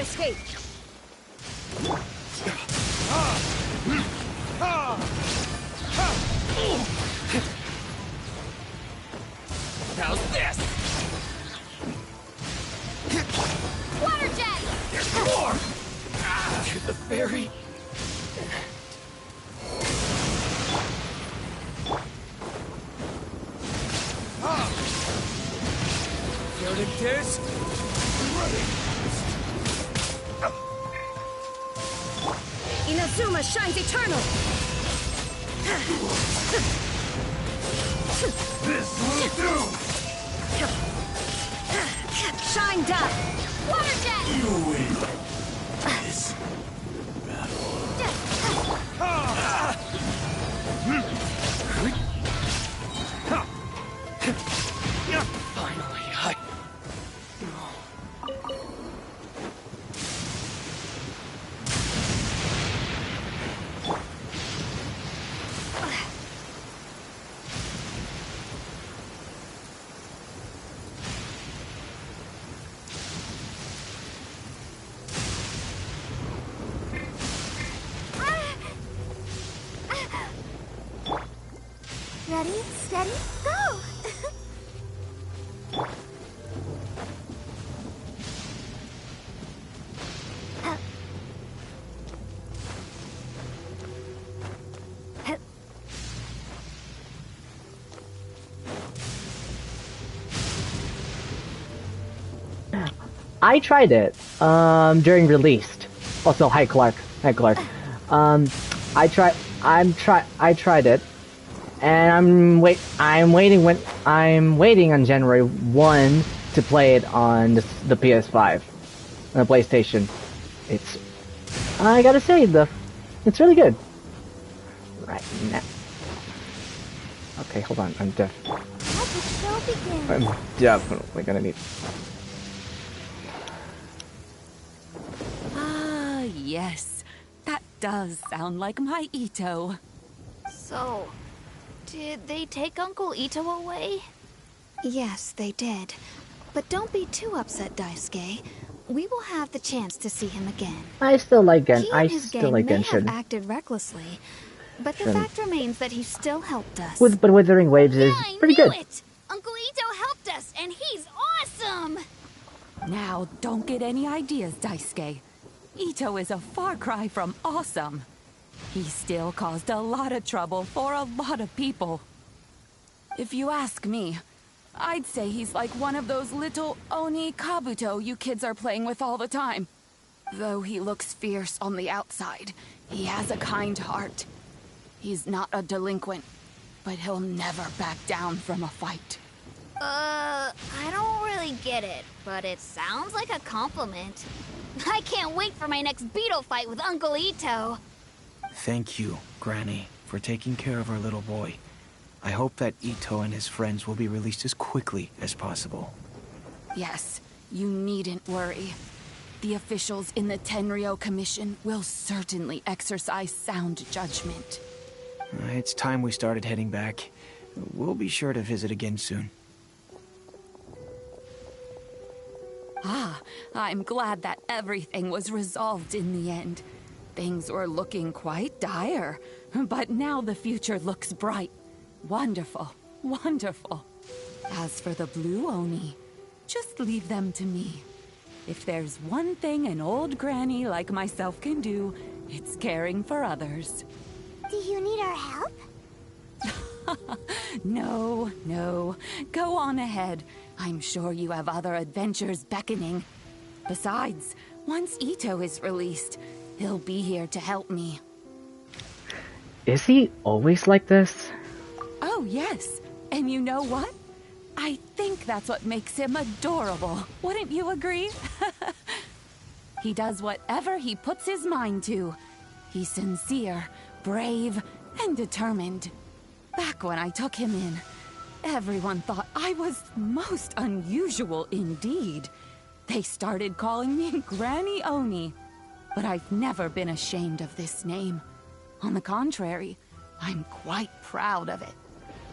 escape. How's this? Water jet! There's more! To the fairy? Here it is. Ready. Inazuma shines eternal! This will do! Shine down! Water jet! You win this battle. Finally, Ready, steady, go! I tried it during released. Also, hi Clark. Hi Clark. I tried it, and I'm waiting on January 1 to play it on the PS5, on the PlayStation. I gotta say it's really good. Right now. Okay, hold on. I'm definitely gonna need. Ah, yes. That does sound like my Ito. So, did they take Uncle Ito away? Yes, they did. But don't be too upset, Daisuke. We will have the chance to see him again. I still like He and his gang may Genshin. have acted recklessly, but the fact remains that he still helped us. But Withering Waves is pretty good. It! Uncle Ito helped us, and he's awesome! Now, don't get any ideas, Daisuke. Ito is a far cry from awesome. He still caused a lot of trouble for a lot of people. If you ask me, I'd say he's like one of those little Oni Kabuto you kids are playing with all the time. Though he looks fierce on the outside, he has a kind heart. He's not a delinquent, but he'll never back down from a fight. I don't really get it, but it sounds like a compliment. I can't wait for my next beetle fight with Uncle Ito. Thank you, Granny, for taking care of our little boy. I hope that Ito and his friends will be released as quickly as possible. Yes, you needn't worry. The officials in the Tenryo Commission will certainly exercise sound judgment. It's time we started heading back. We'll be sure to visit again soon. Ah, I'm glad that everything was resolved in the end. Things were looking quite dire, but now the future looks bright. Wonderful, wonderful. As for the Blue Oni, just leave them to me. If there's one thing an old granny like myself can do, it's caring for others. Do you need our help? No, no. Go on ahead. I'm sure you have other adventures beckoning. Besides, once Ito is released, he'll be here to help me. Is he always like this? Oh, yes. And you know what? I think that's what makes him adorable. Wouldn't you agree? He does whatever he puts his mind to. He's sincere, brave, and determined. Back when I took him in, everyone thought I was most unusual indeed. They started calling me Granny Oni. But I've never been ashamed of this name. On the contrary, I'm quite proud of it.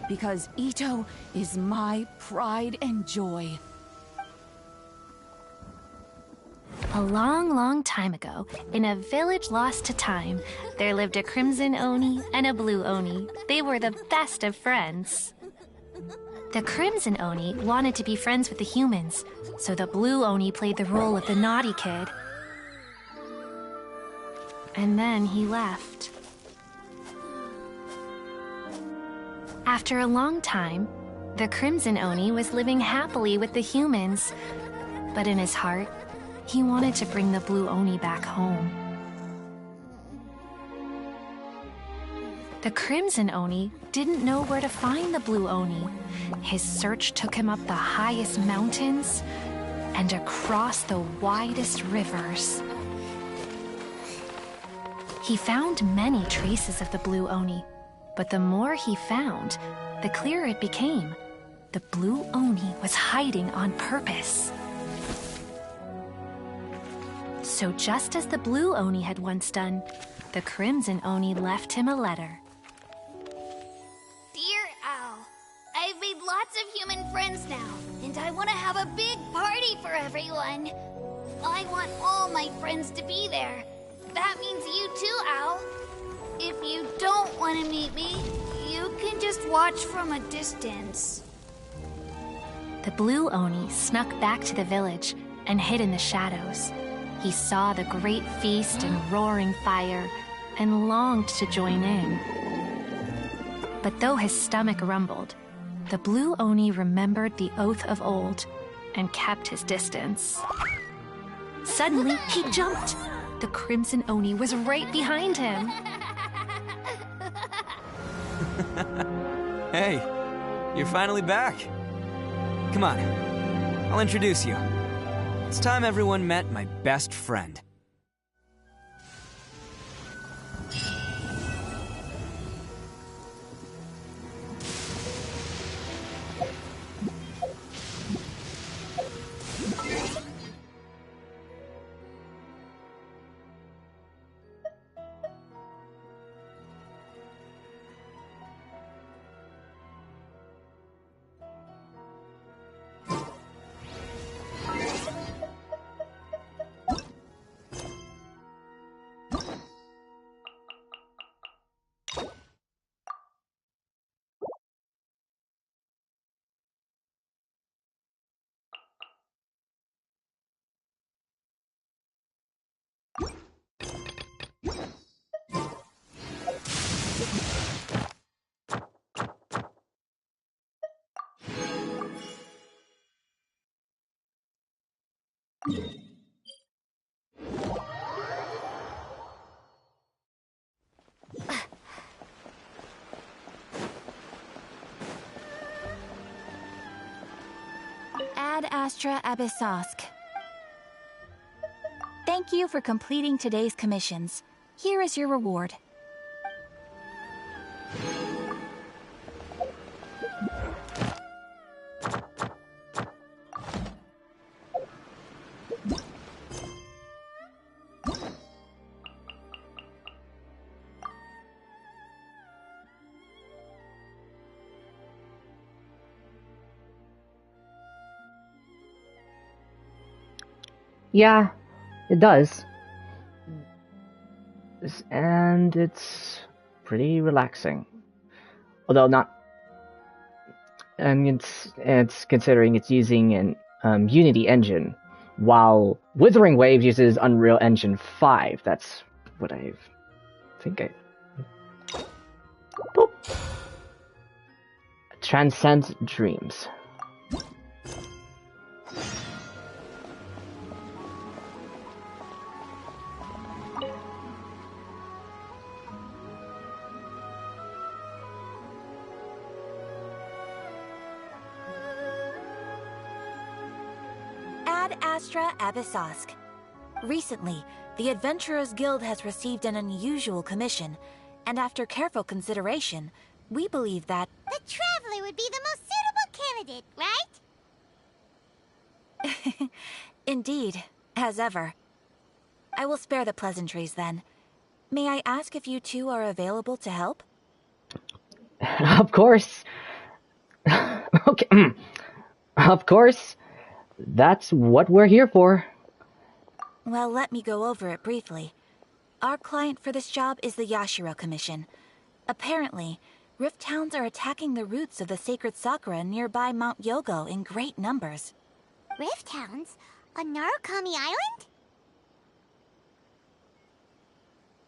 Because Ito is my pride and joy. A long, long time ago, in a village lost to time, there lived a crimson Oni and a blue Oni. They were the best of friends. The crimson Oni wanted to be friends with the humans, so the blue Oni played the role of the naughty kid. And then he left. After a long time, the crimson Oni was living happily with the humans, but in his heart, he wanted to bring the blue Oni back home. The crimson Oni didn't know where to find the blue Oni. His search took him up the highest mountains and across the widest rivers. He found many traces of the blue Oni, but the more he found, the clearer it became. The blue Oni was hiding on purpose. So just as the blue Oni had once done, the crimson Oni left him a letter. Dear Owl, I've made lots of human friends now, and I want to have a big party for everyone. I want all my friends to be there. That means you too, Owl. If you don't want to meet me, you can just watch from a distance. The blue Oni snuck back to the village and hid in the shadows. He saw the great feast and roaring fire and longed to join in. But though his stomach rumbled, the blue Oni remembered the oath of old and kept his distance. Suddenly, he jumped. The crimson Oni was right behind him. Hey, you're finally back. Come on, I'll introduce you. It's time everyone met my best friend. Ad Astra Abyssosk. Thank you for completing today's commissions. Here is your reward. Yeah, it does. And it's pretty relaxing. Although not... it's considering it's using an Unity engine, while Withering Waves uses Unreal Engine 5. That's what I think I... Boop. Transcend Dreams. Ad Astra Abyssosk. Recently, the Adventurers Guild has received an unusual commission, and after careful consideration, we believe that... The Traveler would be the most suitable candidate, right? Indeed, as ever. I will spare the pleasantries then. May I ask if you two are available to help? Of course. Okay. Of course. That's what we're here for. Well, let me go over it briefly. Our client for this job is the Yashiro Commission. Apparently, Rift Towns are attacking the roots of the sacred sakura nearby Mount Yogo in great numbers. Rift Hounds? On Narukami Island?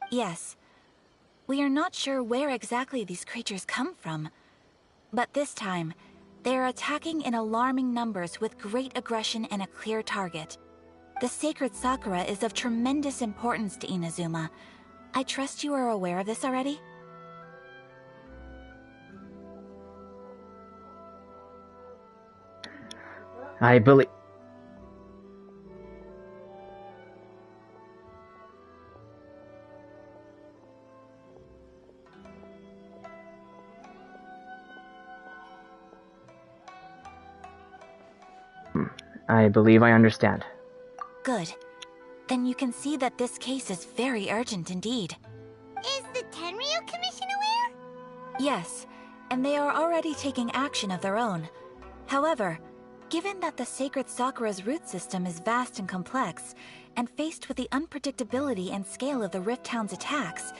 Yes. We are not sure where exactly these creatures come from. But this time, they are attacking in alarming numbers with great aggression and a clear target. The sacred sakura is of tremendous importance to Inazuma. I trust you are aware of this already? I believe... I believe I understand. Good. Then you can see that this case is very urgent indeed. Is the Tenryu Commission aware? Yes, and they are already taking action of their own. However, given that the sacred sakura's root system is vast and complex, and faced with the unpredictability and scale of the Rift Town's attacks,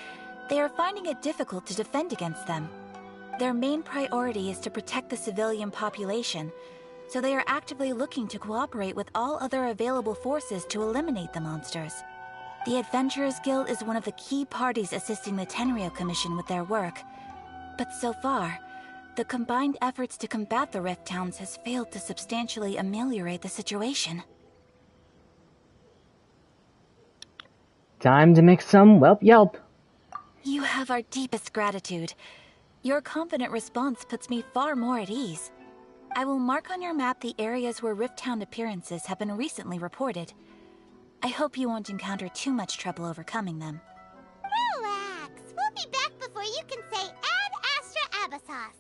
they are finding it difficult to defend against them. Their main priority is to protect the civilian population, so they are actively looking to cooperate with all other available forces to eliminate the monsters. The Adventurers Guild is one of the key parties assisting the Tenryu Commission with their work. But so far, the combined efforts to combat the Rift Towns has failed to substantially ameliorate the situation. Time to make some Yelp. You have our deepest gratitude. Your confident response puts me far more at ease. I will mark on your map the areas where Rift Town appearances have been recently reported. I hope you won't encounter too much trouble overcoming them. Relax. We'll be back before you can say Ad Astra Abyssosque.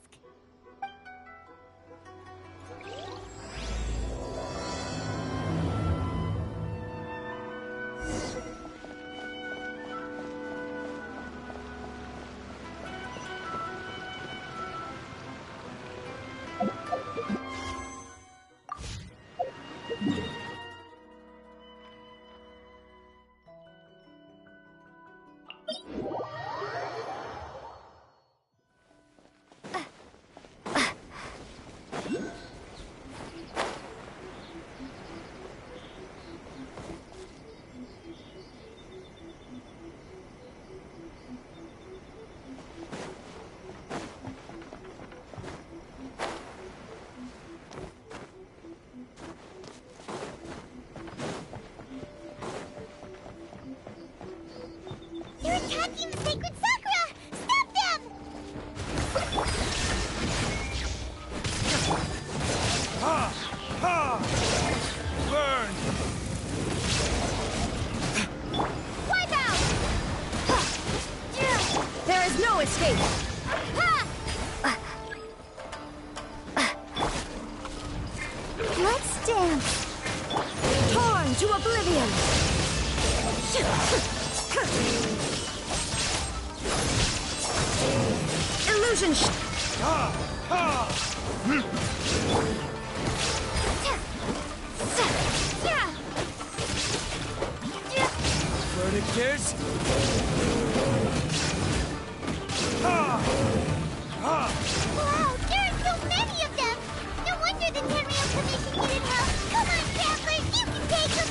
They're attacking the sacred sakura! Stop them! Ha! Ha! Burn! Wipe out! There is no escape! Let's dance! Torn to oblivion! Illusion Ha! Ha! Verdictors? Ha! Ha! Wow, there are so many of them! No wonder the Tenryu Commission needed help! Come on, Travelers, you can take them!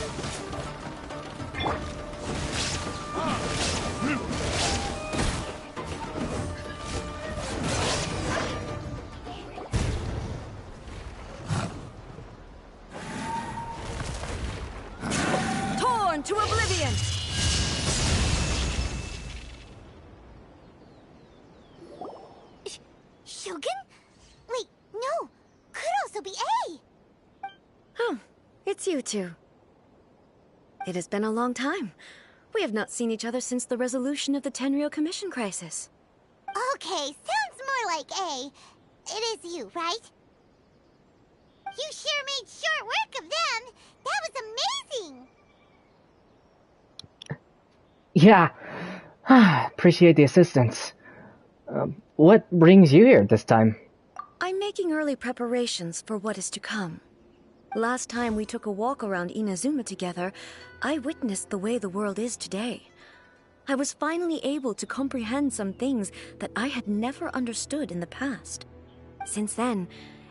torn to oblivion! Shogun? Wait, no! Could also be A! Oh, it's you two. It has been a long time. We have not seen each other since the resolution of the Tenryu Commission crisis. Okay, sounds more like A. It is you, right? You sure made short work of them! That was amazing! Yeah. Appreciate the assistance. What brings you here this time? I'm making early preparations for what is to come. Last time we took a walk around Inazuma together, I witnessed the way the world is today. I was finally able to comprehend some things that I had never understood in the past. Since then,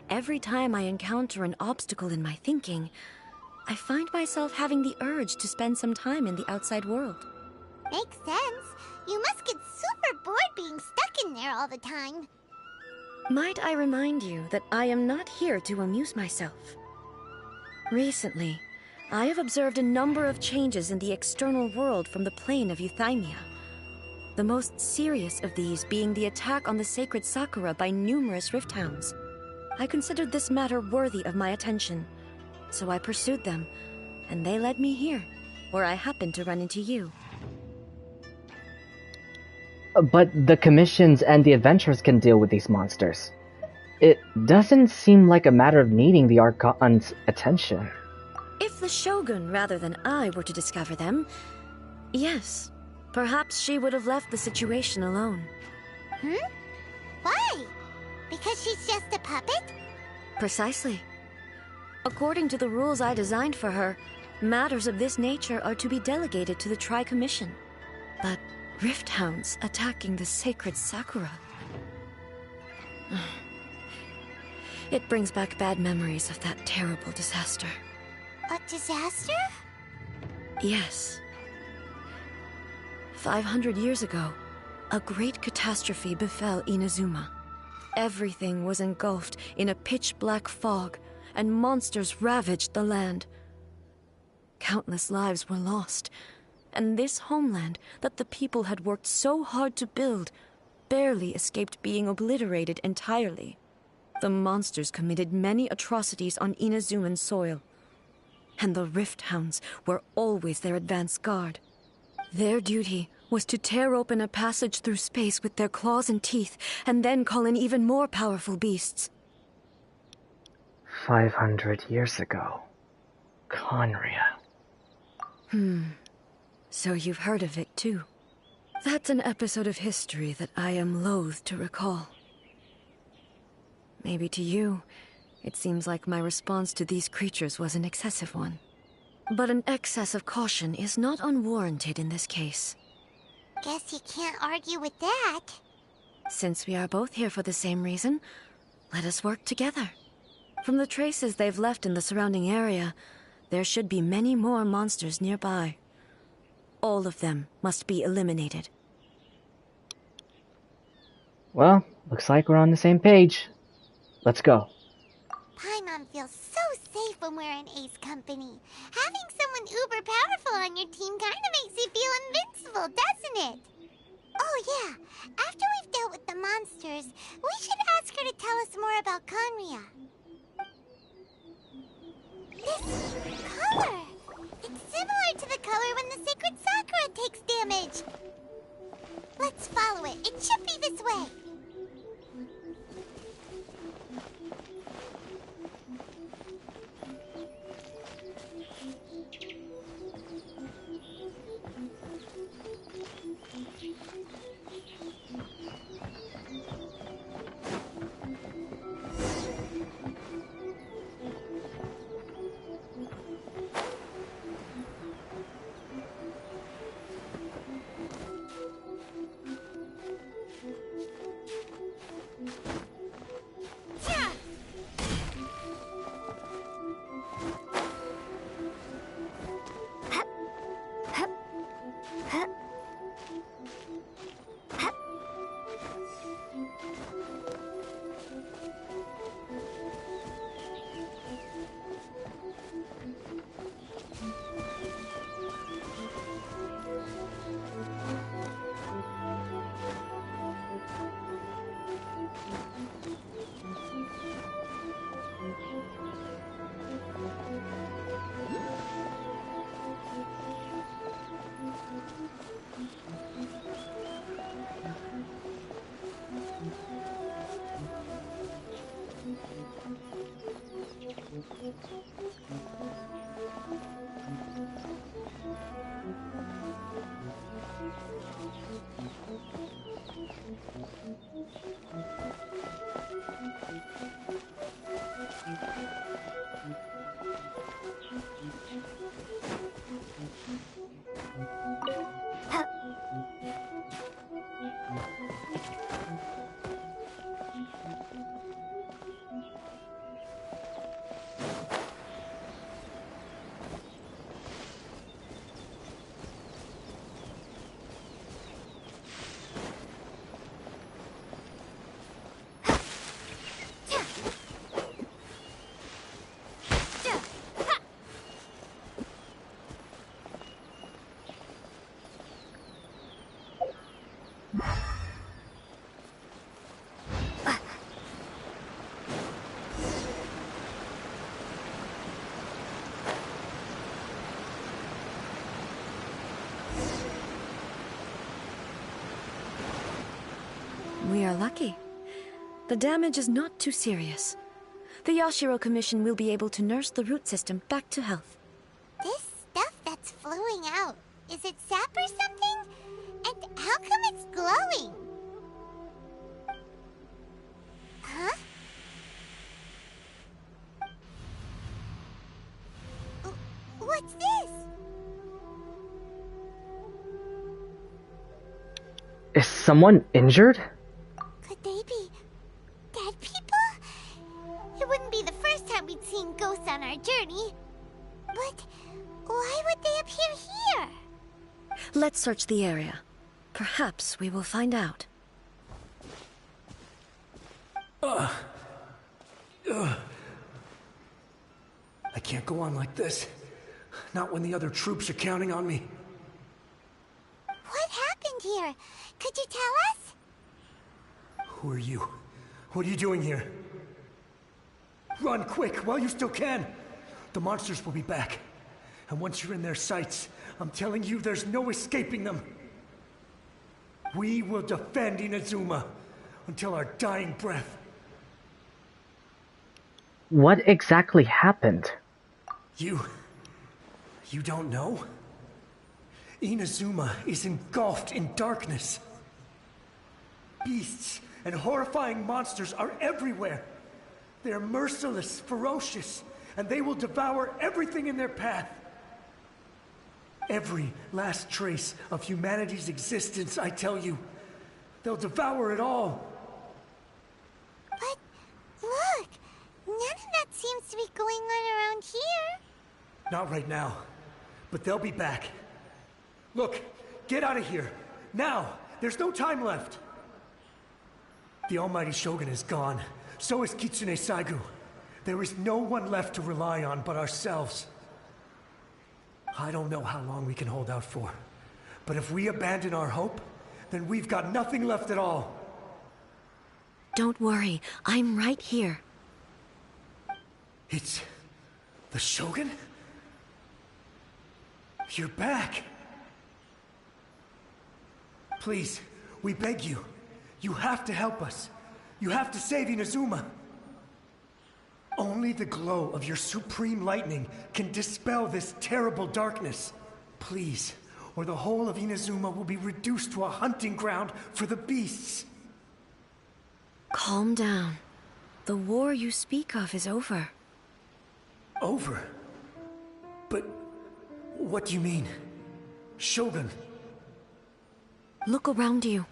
every time I encounter an obstacle in my thinking, I find myself having the urge to spend some time in the outside world. Makes sense. You must get super bored being stuck in there all the time. Might I remind you that I am not here to amuse myself. Recently, I have observed a number of changes in the external world from the plane of Euthymia. The most serious of these being the attack on the sacred Sakura by numerous rift hounds. I considered this matter worthy of my attention, so I pursued them, and they led me here, where I happened to run into you. But the commissions and the adventurers can deal with these monsters. It doesn't seem like a matter of needing the Archon's attention. If the Shogun rather than I were to discover them, yes, perhaps she would have left the situation alone. Why? Because she's just a puppet? Precisely. According to the rules I designed for her, matters of this nature are to be delegated to the Tri-Commission. But rift hounds attacking the sacred Sakura... It brings back bad memories of that terrible disaster. A disaster? Yes. 500 years ago, a great catastrophe befell Inazuma. Everything was engulfed in a pitch-black fog, and monsters ravaged the land. Countless lives were lost, and this homeland that the people had worked so hard to build barely escaped being obliterated entirely. The monsters committed many atrocities on Inazuman soil, and the Rift Hounds were always their advance guard. Their duty was to tear open a passage through space with their claws and teeth, and then call in even more powerful beasts. 500 years ago. Conria. So you've heard of it too. That's an episode of history that I am loath to recall. Maybe to you, it seems like my response to these creatures was an excessive one. But an excess of caution is not unwarranted in this case. Guess you can't argue with that. Since we are both here for the same reason, let us work together. From the traces they've left in the surrounding area, there should be many more monsters nearby. All of them must be eliminated. Well, looks like we're on the same page. Let's go. Paimon feels so safe when we're in Ace company. Having someone uber powerful on your team kinda makes you feel invincible, doesn't it? Oh yeah, after we've dealt with the monsters, we should ask her to tell us more about Conria. This color! It's similar to the color when the sacred Sakura takes damage. Let's follow it. It should be this way. are lucky. The damage is not too serious. The Yashiro Commission will be able to nurse the root system back to health. This stuff that's flowing out, is it sap or something? And how come it's glowing? Huh? What's this? Is someone injured? Could they be dead people? It wouldn't be the first time we'd seen ghosts on our journey. But why would they appear here? Let's search the area. Perhaps we will find out. I can't go on like this. Not when the other troops are counting on me. What happened here? Could you tell us? Who are you? What are you doing here? Run quick while you still can. The monsters will be back. And once you're in their sights, I'm telling you there's no escaping them. We will defend Inazuma until our dying breath. What exactly happened? You don't know? Inazuma is engulfed in darkness. Beasts and horrifying monsters are everywhere. They're merciless, ferocious, and they will devour everything in their path. Every last trace of humanity's existence, I tell you. They'll devour it all. But look, none of that seems to be going on around here. Not right now, but they'll be back. Look, get out of here. Now! There's no time left! The Almighty Shogun is gone. So is Kitsune Saigu. There is no one left to rely on but ourselves. I don't know how long we can hold out for. But if we abandon our hope, then we've got nothing left at all. Don't worry, I'm right here. It's... the Shogun? You're back! Please, we beg you. You have to help us. You have to save Inazuma. Only the glow of your supreme lightning can dispel this terrible darkness. Please, or the whole of Inazuma will be reduced to a hunting ground for the beasts. Calm down. The war you speak of is over. Over? But what do you mean? Shogun? Look around you.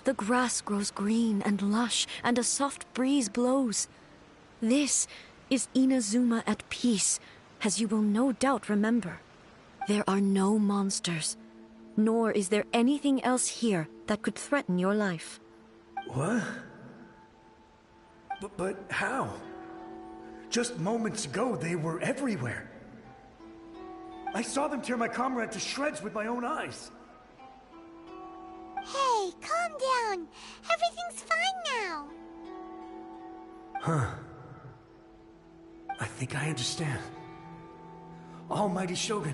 The grass grows green and lush, and a soft breeze blows. This is Inazuma at peace, as you will no doubt remember. There are no monsters, nor is there anything else here that could threaten your life. What? But how? Just moments ago, they were everywhere. I saw them tear my comrade to shreds with my own eyes. Hey, calm down. Everything's fine now. Huh. I think I understand. Almighty Shogun,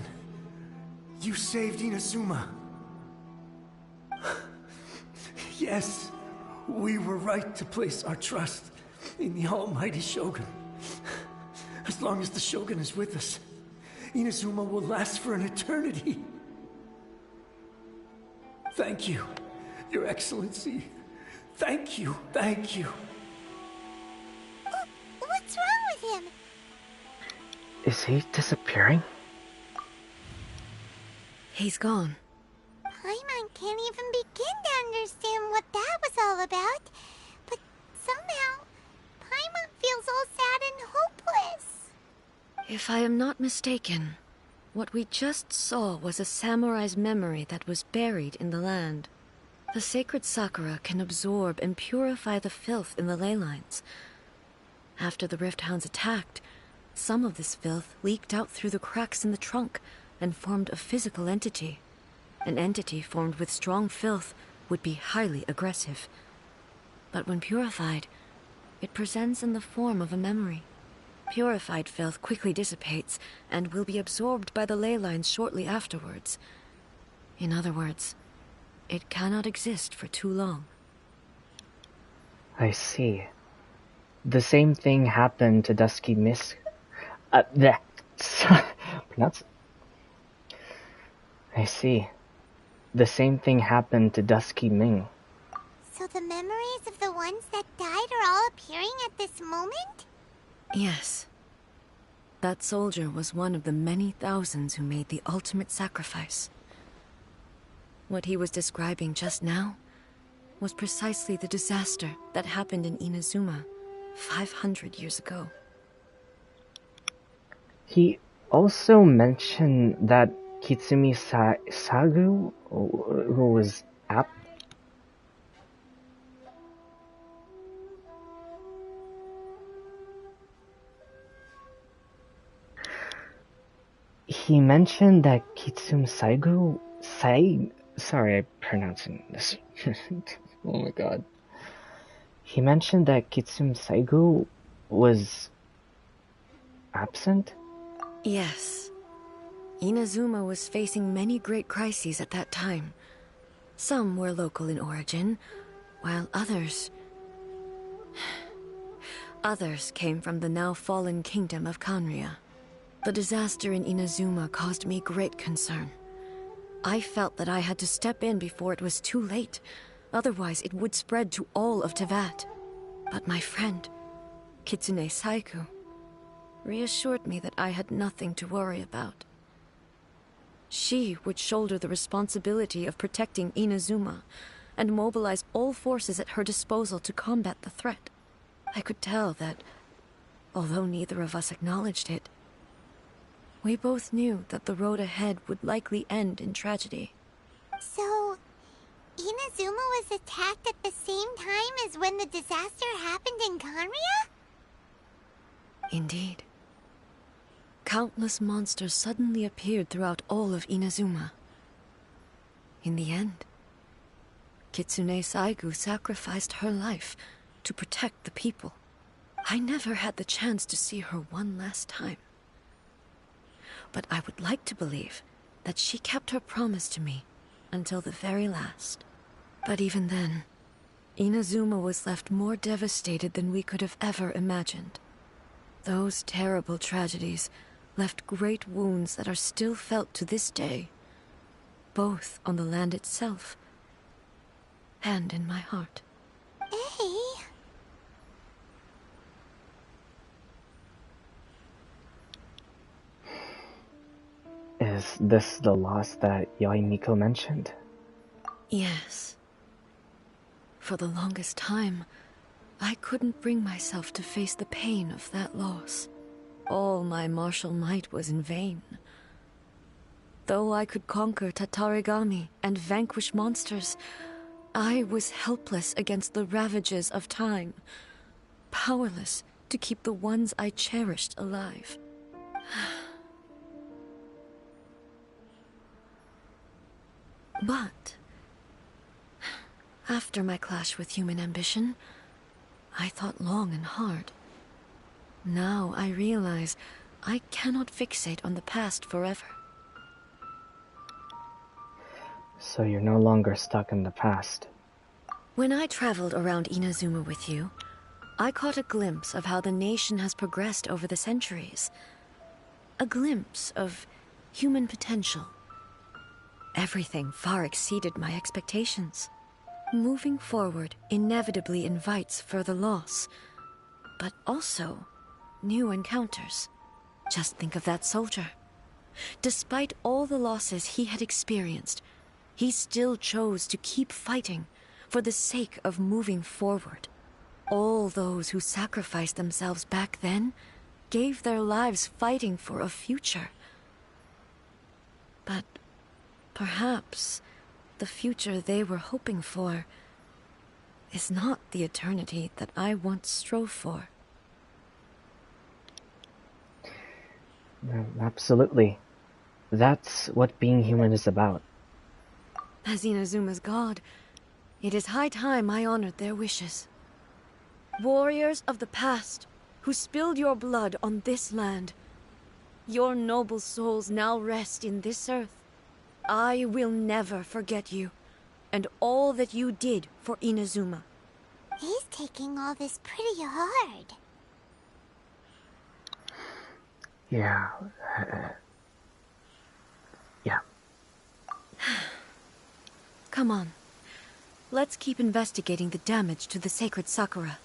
you saved Inazuma. Yes, we were right to place our trust in the Almighty Shogun. As long as the Shogun is with us, Inazuma will last for an eternity. Thank you, Your Excellency. Thank you, thank you. What's wrong with him? Is he disappearing? He's gone. Paimon can't even begin to understand what that was all about. But somehow, Paimon feels all sad and hopeless. If I am not mistaken, what we just saw was a samurai's memory that was buried in the land. The sacred sakura can absorb and purify the filth in the ley lines. After the Rift Hounds attacked, some of this filth leaked out through the cracks in the trunk and formed a physical entity. An entity formed with strong filth would be highly aggressive. But when purified, it presents in the form of a memory. Purified filth quickly dissipates and will be absorbed by the ley lines shortly afterwards. In other words, it cannot exist for too long. I see. The same thing happened to Dusky Miss. Bleh. Pronounce. I see. The same thing happened to Dusky Ming. So the memories of the ones that died are all appearing at this moment? Yes. That soldier was one of the many thousands who made the ultimate sacrifice. What he was describing just now was precisely the disaster that happened in Inazuma 500 years ago. He also mentioned that Kitsumi Sagu, who was He mentioned that Kitsum Saigu sorry, I'm pronouncing this. Oh my god. He mentioned that Kitsum Saigu was absent? Yes. Inazuma was facing many great crises at that time. Some were local in origin, while others came from the now fallen kingdom of Kanria. The disaster in Inazuma caused me great concern. I felt that I had to step in before it was too late, otherwise it would spread to all of Tevat. But my friend, Kitsune Saiku, reassured me that I had nothing to worry about. She would shoulder the responsibility of protecting Inazuma and mobilize all forces at her disposal to combat the threat. I could tell that, although neither of us acknowledged it, we both knew that the road ahead would likely end in tragedy. So, Inazuma was attacked at the same time as when the disaster happened in Kanria? Indeed. Countless monsters suddenly appeared throughout all of Inazuma. In the end, Kitsune Saigu sacrificed her life to protect the people. I never had the chance to see her one last time. But I would like to believe that she kept her promise to me until the very last. But even then, Inazuma was left more devastated than we could have ever imagined. Those terrible tragedies left great wounds that are still felt to this day, both on the land itself and in my heart. Hey. Is this the loss that Yaimiko mentioned? Yes. For the longest time, I couldn't bring myself to face the pain of that loss. All my martial might was in vain. Though I could conquer Tatarigami and vanquish monsters, I was helpless against the ravages of time, powerless to keep the ones I cherished alive. But after my clash with human ambition, I thought long and hard. Now I realize I cannot fixate on the past forever. So you're no longer stuck in the past. When I traveled around Inazuma with you, I caught a glimpse of how the nation has progressed over the centuries. A glimpse of human potential. Everything far exceeded my expectations. Moving forward inevitably invites further loss, but also new encounters. Just think of that soldier. Despite all the losses he had experienced, he still chose to keep fighting for the sake of moving forward. All those who sacrificed themselves back then gave their lives fighting for a future. But perhaps the future they were hoping for is not the eternity that I once strove for. Absolutely. That's what being human is about. As Inazuma's god, it is high time I honored their wishes. Warriors of the past, who spilled your blood on this land, your noble souls now rest in this earth. I will never forget you, and all that you did for Inazuma. He's taking all this pretty hard. Yeah. Yeah. Come on. Let's keep investigating the damage to the sacred Sakura.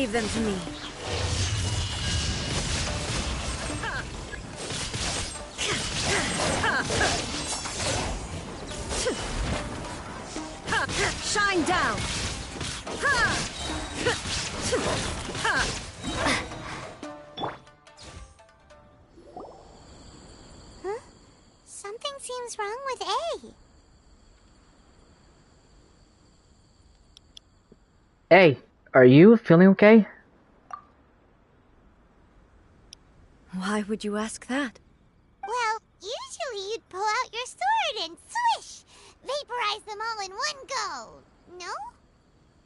Leave them to me. Shine down! Huh? Something seems wrong with A. Hey, are you feeling okay? Why would you ask that? Well, usually you'd pull out your sword and swish! Vaporize them all in one go, no?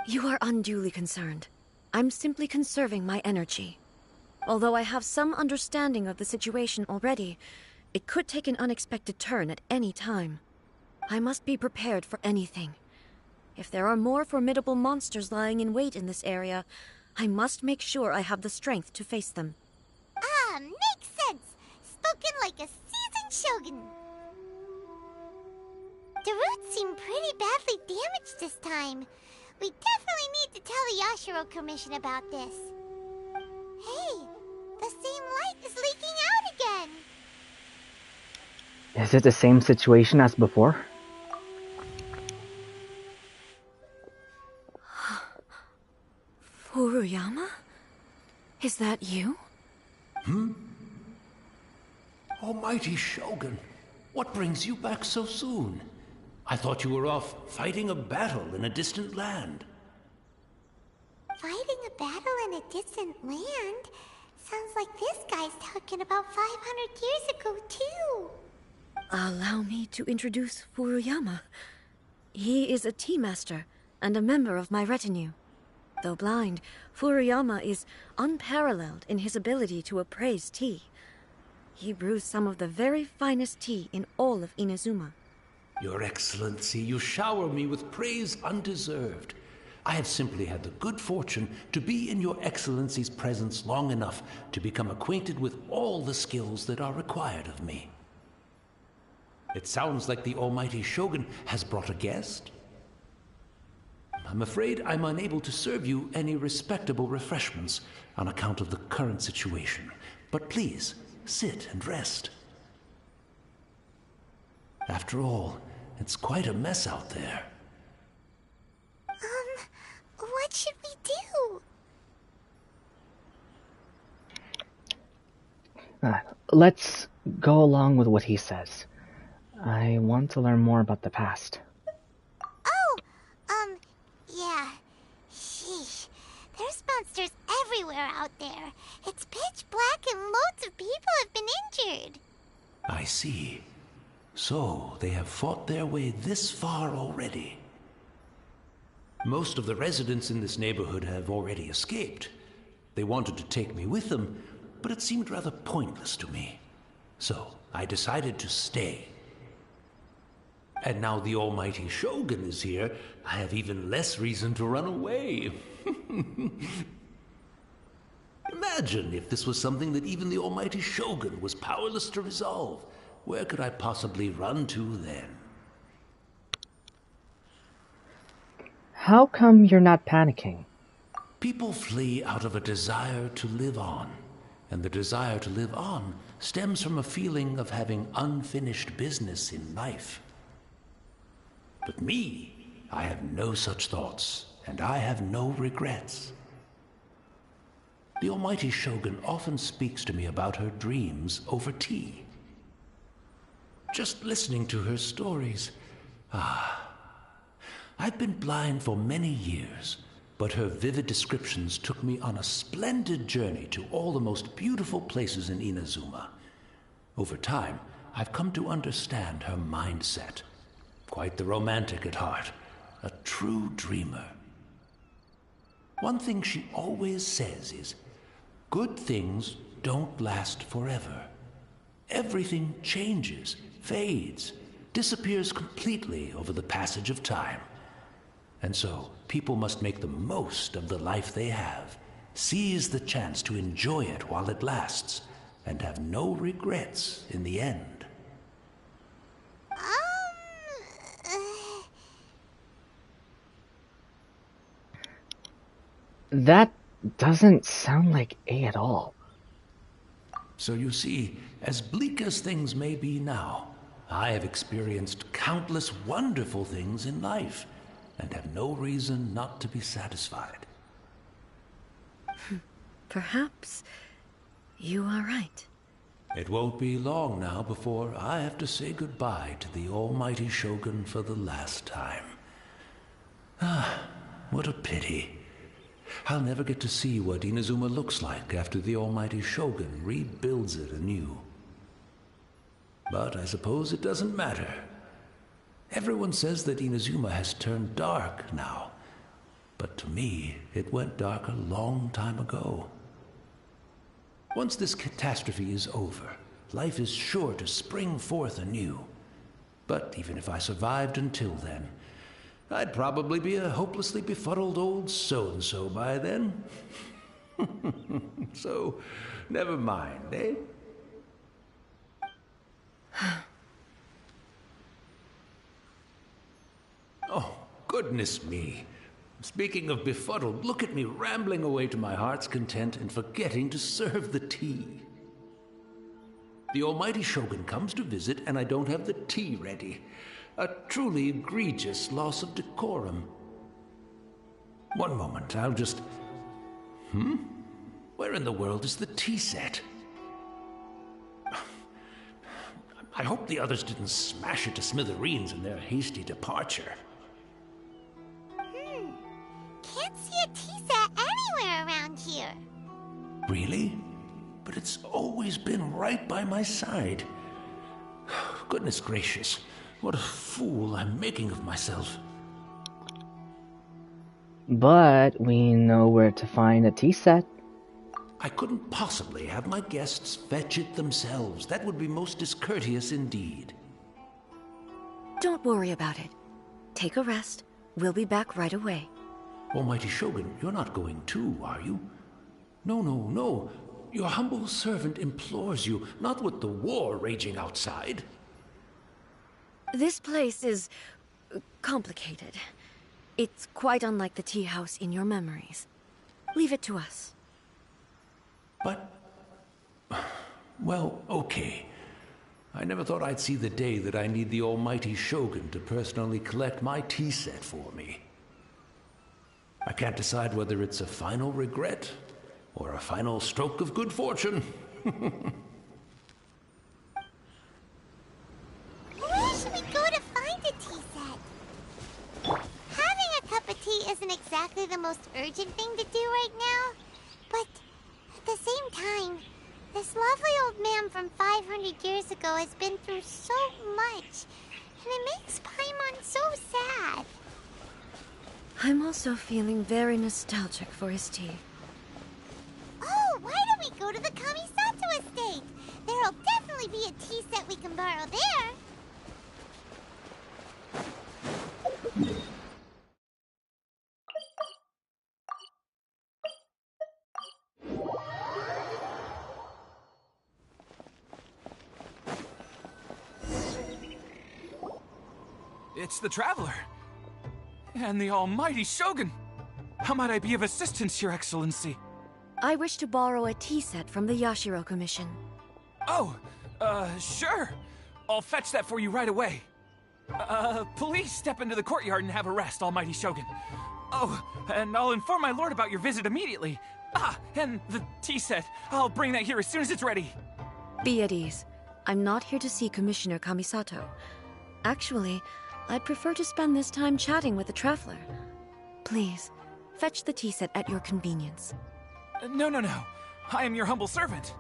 You are unduly concerned. I'm simply conserving my energy. Although I have some understanding of the situation already, it could take an unexpected turn at any time. I must be prepared for anything. If there are more formidable monsters lying in wait in this area, I must make sure I have the strength to face them. Ah, makes sense! Spoken like a seasoned shogun. The roots seem pretty badly damaged this time. We definitely need to tell the Yashiro Commission about this. Hey, the same light is leaking out again! Is it the same situation as before? Furuyama? Is that you? Almighty Shogun, what brings you back so soon? I thought you were off fighting a battle in a distant land. Fighting a battle in a distant land? Sounds like this guy's talking about 500 years ago, too. Allow me to introduce Furuyama. He is a tea master and a member of my retinue. Though blind, Furuyama is unparalleled in his ability to appraise tea. He brews some of the very finest tea in all of Inazuma. Your Excellency, you shower me with praise undeserved. I have simply had the good fortune to be in Your Excellency's presence long enough to become acquainted with all the skills that are required of me. It sounds like the Almighty Shogun has brought a guest. I'm afraid I'm unable to serve you any respectable refreshments on account of the current situation. But please, sit and rest. After all, it's quite a mess out there. What should we do? Let's go along with what he says. I want to learn more about the past. Yeah. Sheesh. There's monsters everywhere out there. It's pitch black and loads of people have been injured. I see. So, they have fought their way this far already. Most of the residents in this neighborhood have already escaped. They wanted to take me with them, but it seemed rather pointless to me. So, I decided to stay. And now the Almighty Shogun is here, I have even less reason to run away. Imagine if this was something that even the Almighty Shogun was powerless to resolve. Where could I possibly run to then? How come you're not panicking? People flee out of a desire to live on. And the desire to live on stems from a feeling of having unfinished business in life. But me, I have no such thoughts, and I have no regrets. The Almighty Shogun often speaks to me about her dreams over tea. Just listening to her stories, I've been blind for many years, but her vivid descriptions took me on a splendid journey to all the most beautiful places in Inazuma. Over time, I've come to understand her mindset. Quite the romantic at heart, a true dreamer. One thing she always says is, good things don't last forever. Everything changes, fades, disappears completely over the passage of time. And so, people must make the most of the life they have, seize the chance to enjoy it while it lasts, and have no regrets in the end. doesn't sound like A at all. So you see, as bleak as things may be now, I have experienced countless wonderful things in life, and have no reason not to be satisfied. Perhaps you are right. It won't be long now before I have to say goodbye to the almighty Shogun for the last time. Ah, what a pity. I'll never get to see what Inazuma looks like after the almighty Shogun rebuilds it anew. But I suppose it doesn't matter. Everyone says that Inazuma has turned dark now. But to me, it went dark a long time ago. Once this catastrophe is over, life is sure to spring forth anew. But even if I survived until then, I'd probably be a hopelessly befuddled old so-and-so by then. So, never mind, eh? Oh, goodness me. Speaking of befuddled, look at me rambling away to my heart's content and forgetting to serve the tea. The almighty Shogun comes to visit and I don't have the tea ready. A truly egregious loss of decorum. One moment, I'll just... Where in the world is the tea set? I hope the others didn't smash it to smithereens in their hasty departure. Can't see a tea set anywhere around here. Really? But it's always been right by my side. Goodness gracious, what a fool I'm making of myself. But we know where to find a tea set. I couldn't possibly have my guests fetch it themselves. That would be most discourteous indeed. Don't worry about it. Take a rest. We'll be back right away. Almighty Shogun, you're not going too, are you? No, no, no. Your humble servant implores you, not with the war raging outside. This place is... complicated. It's quite unlike the tea house in your memories. Leave it to us. But... well, okay. I never thought I'd see the day that I need the almighty Shogun to personally collect my tea set for me. I can't decide whether it's a final regret or a final stroke of good fortune. Where should we go to find a tea set? Having a cup of tea isn't exactly the most urgent thing to do right now, but at the same time, this lovely old man from 500 years ago has been through so much, and it makes Paimon so sad. I'm also feeling very nostalgic for his tea. Oh, why don't we go to the Kamisato estate? There'll definitely be a tea set we can borrow there. It's the Traveler. And the almighty Shogun. How might I be of assistance, Your Excellency? I wish to borrow a tea set from the Yashiro Commission. Oh, sure. I'll fetch that for you right away. Please step into the courtyard and have a rest, almighty Shogun. Oh, and I'll inform my lord about your visit immediately. Ah, and the tea set. I'll bring that here as soon as it's ready. Be at ease. I'm not here to see Commissioner Kamisato. Actually, I'd prefer to spend this time chatting with the Traveler. Please, fetch the tea set at your convenience. No. I am your humble servant.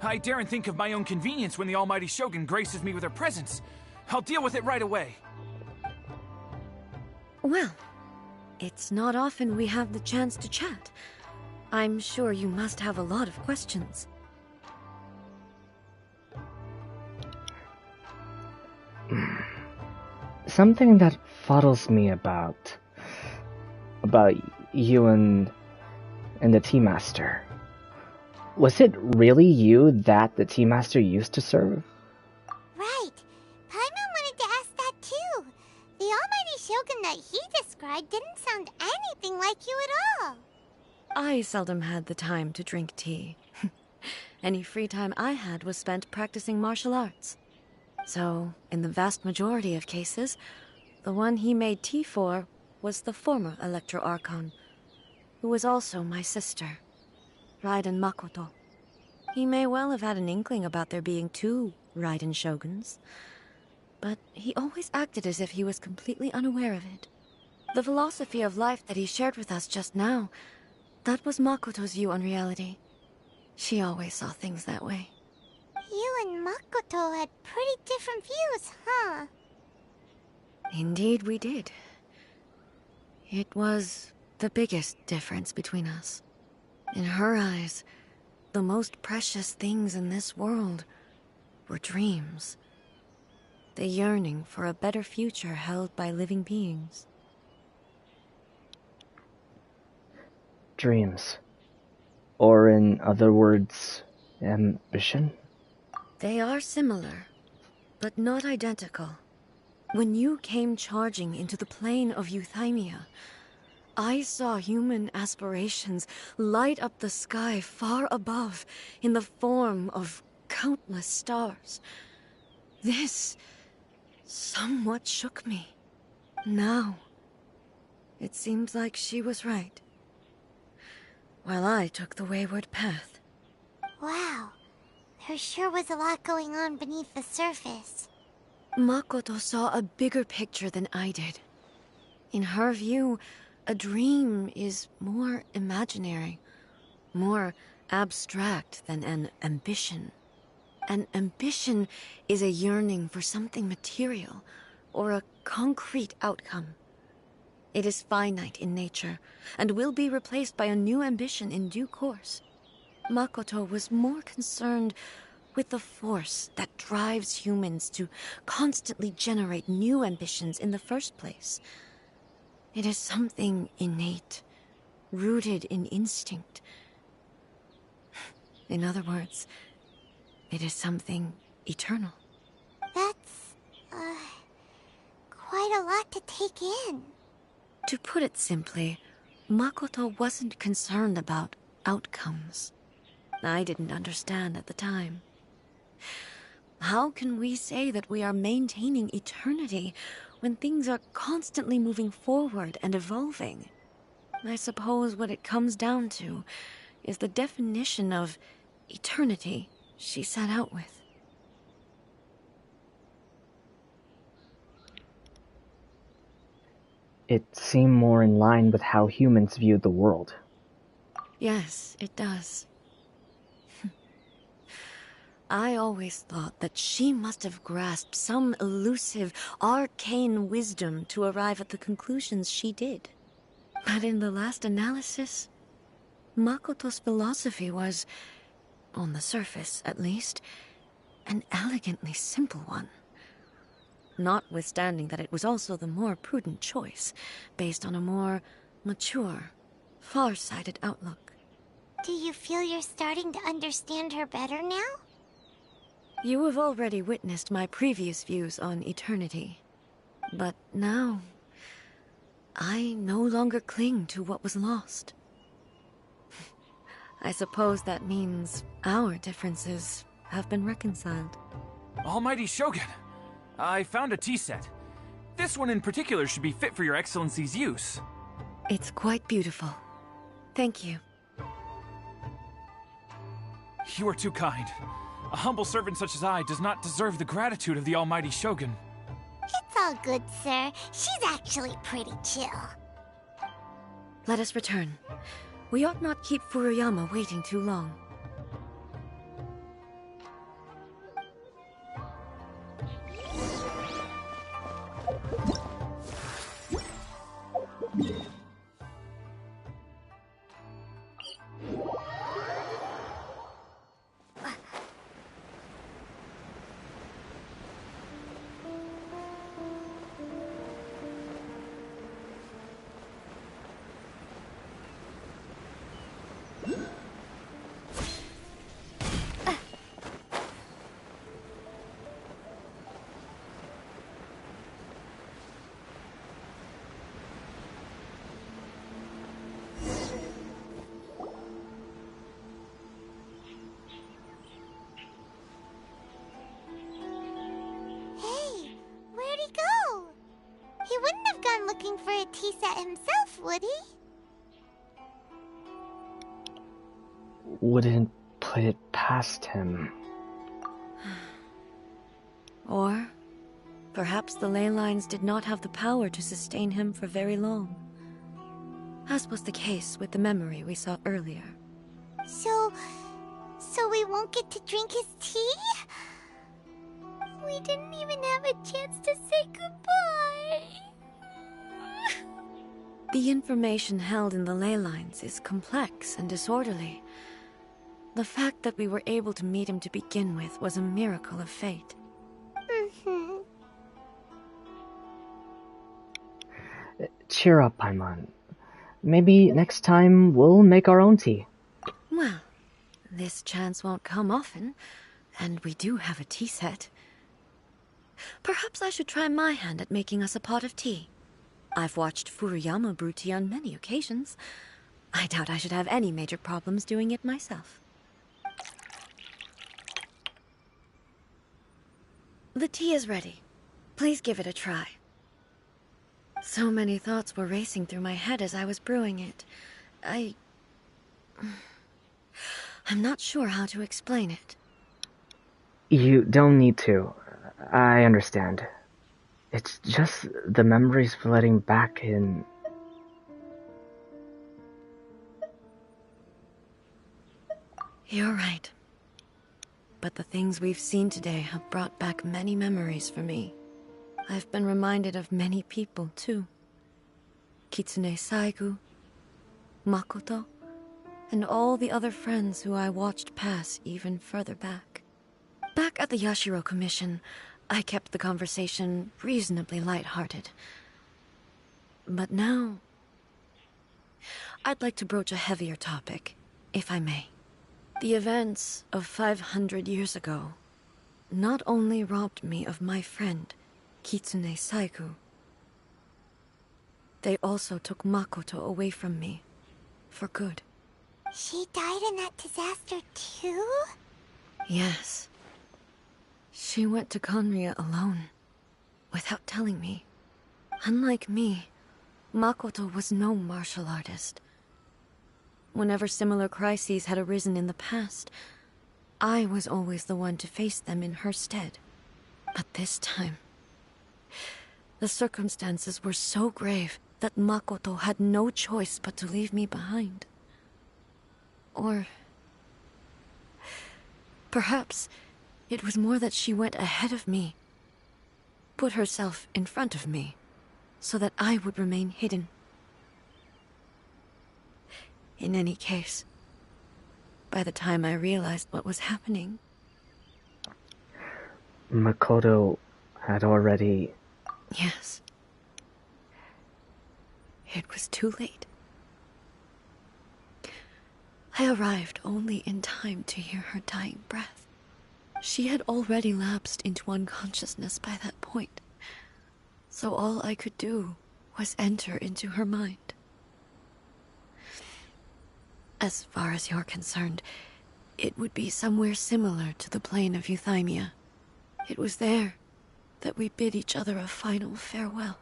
I daren't think of my own convenience when the almighty Shogun graces me with her presence. I'll deal with it right away. Well, it's not often we have the chance to chat. I'm sure you must have a lot of questions. Something that fuddles me about you and the Tea Master. Was it really you that the Tea Master used to serve? Right. Paimon wanted to ask that too. The almighty Shogun that he described didn't sound anything like you at all. I seldom had the time to drink tea. Any free time I had was spent practicing martial arts. So, in the vast majority of cases, the one he made tea for was the former Electro Archon, who was also my sister, Raiden Makoto. He may well have had an inkling about there being two Raiden Shoguns, but he always acted as if he was completely unaware of it. The philosophy of life that he shared with us just now, that was Makoto's view on reality. She always saw things that way. You and Makoto had pretty different views, huh? Indeed we did. It was the biggest difference between us. In her eyes, the most precious things in this world were dreams. The yearning for a better future held by living beings. Dreams. Or in other words, ambition? They are similar, but not identical. When you came charging into the plane of Euthymia, I saw human aspirations light up the sky far above in the form of countless stars. This somewhat shook me. Now, it seems like she was right, while I took the wayward path. Wow, there sure was a lot going on beneath the surface. Makoto saw a bigger picture than I did. In her view, a dream is more imaginary, more abstract than an ambition. An ambition is a yearning for something material, or a concrete outcome. It is finite in nature, and will be replaced by a new ambition in due course. Makoto was more concerned with the force that drives humans to constantly generate new ambitions in the first place. It is something innate, rooted in instinct. In other words, it is something eternal. That's, quite a lot to take in. To put it simply, Makoto wasn't concerned about outcomes. I didn't understand at the time. How can we say that we are maintaining eternity when things are constantly moving forward and evolving? I suppose what it comes down to is the definition of eternity she set out with. It seemed more in line with how humans viewed the world. Yes, it does. I always thought that she must have grasped some elusive, arcane wisdom to arrive at the conclusions she did. But in the last analysis, Makoto's philosophy was, on the surface at least, an elegantly simple one. Notwithstanding that it was also the more prudent choice, based on a more mature, far-sighted outlook. Do you feel you're starting to understand her better now? You have already witnessed my previous views on eternity. But now, I no longer cling to what was lost. I suppose that means our differences have been reconciled. Almighty Shogun, I found a tea set. This one in particular should be fit for your Excellency's use. It's quite beautiful. Thank you. You are too kind. A humble servant such as I does not deserve the gratitude of the Almighty Shogun. It's all good, sir. She's actually pretty chill. Let us return. We ought not keep Furuyama waiting too long. for a tea set himself, would he? Wouldn't put it past him. Or perhaps the ley lines did not have the power to sustain him for very long, as was the case with the memory we saw earlier. So we won't get to drink his tea? We didn't even have a chance to say goodbye. The information held in the ley lines is complex and disorderly. The fact that we were able to meet him to begin with was a miracle of fate. Cheer up, Paimon. Maybe next time we'll make our own tea. Well, this chance won't come often, and we do have a tea set. Perhaps I should try my hand at making us a pot of tea. I've watched Furuyama brew tea on many occasions. I doubt I should have any major problems doing it myself. The tea is ready. Please give it a try. So many thoughts were racing through my head as I was brewing it. I'm not sure how to explain it. You don't need to. I understand. It's just the memories flooding back in. You're right. But the things we've seen today have brought back many memories for me. I've been reminded of many people, too. Kitsune Saigu, Makoto, and all the other friends who I watched pass even further back. Back at the Yashiro Commission, I kept the conversation reasonably lighthearted. But now, I'd like to broach a heavier topic, if I may. The events of 500 years ago not only robbed me of my friend, Kitsune Saigu, they also took Makoto away from me, for good. She died in that disaster too? Yes. She went to Conria alone, without telling me. Unlike me, Makoto was no martial artist. Whenever similar crises had arisen in the past, I was always the one to face them in her stead. But this time, the circumstances were so grave that Makoto had no choice but to leave me behind. Or perhaps it was more that she went ahead of me, put herself in front of me, so that I would remain hidden. In any case, by the time I realized what was happening... Makoto had already... Yes. It was too late. I arrived only in time to hear her dying breath. She had already lapsed into unconsciousness by that point, so all I could do was enter into her mind. As far as you're concerned, it would be somewhere similar to the plane of Euthymia. It was there that we bid each other a final farewell.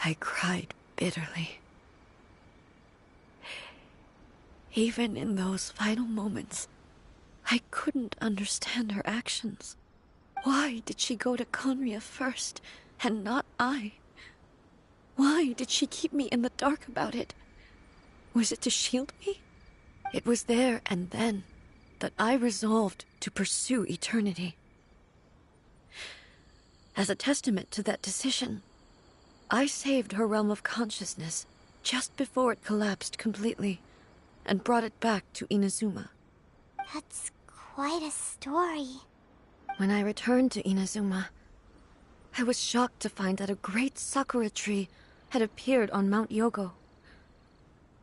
I cried bitterly. Even in those final moments, I couldn't understand her actions. Why did she go to Conria first, and not I? Why did she keep me in the dark about it? Was it to shield me? It was there and then that I resolved to pursue eternity. As a testament to that decision, I saved her realm of consciousness just before it collapsed completely, and brought it back to Inazuma. That's quite a story. When I returned to Inazuma, I was shocked to find that a great sakura tree had appeared on Mount Yogo.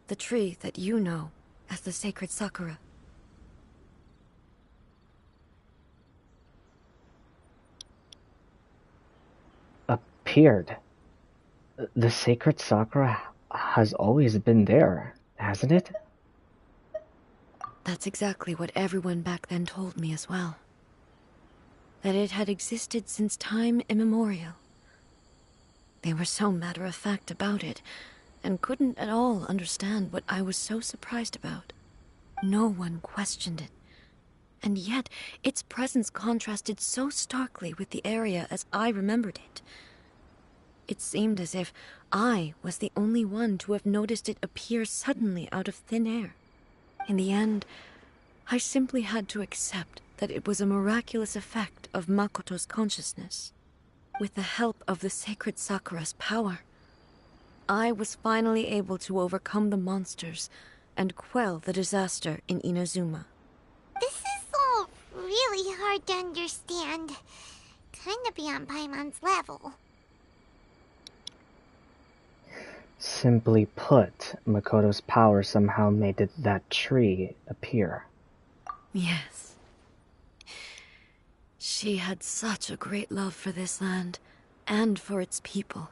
The tree that you know as the sacred sakura. Appeared? The sacred sakura has always been there, hasn't it? That's exactly what everyone back then told me as well. That it had existed since time immemorial. They were so matter-of-fact about it, and couldn't at all understand what I was so surprised about. No one questioned it. And yet, its presence contrasted so starkly with the area as I remembered it. It seemed as if I was the only one to have noticed it appear suddenly out of thin air. In the end, I simply had to accept that it was a miraculous effect of Makoto's consciousness. With the help of the sacred Sakura's power, I was finally able to overcome the monsters and quell the disaster in Inazuma. This is all really hard to understand. Kinda beyond Paimon's level. Simply put, Makoto's power somehow made that tree appear. Yes. She had such a great love for this land, and for its people.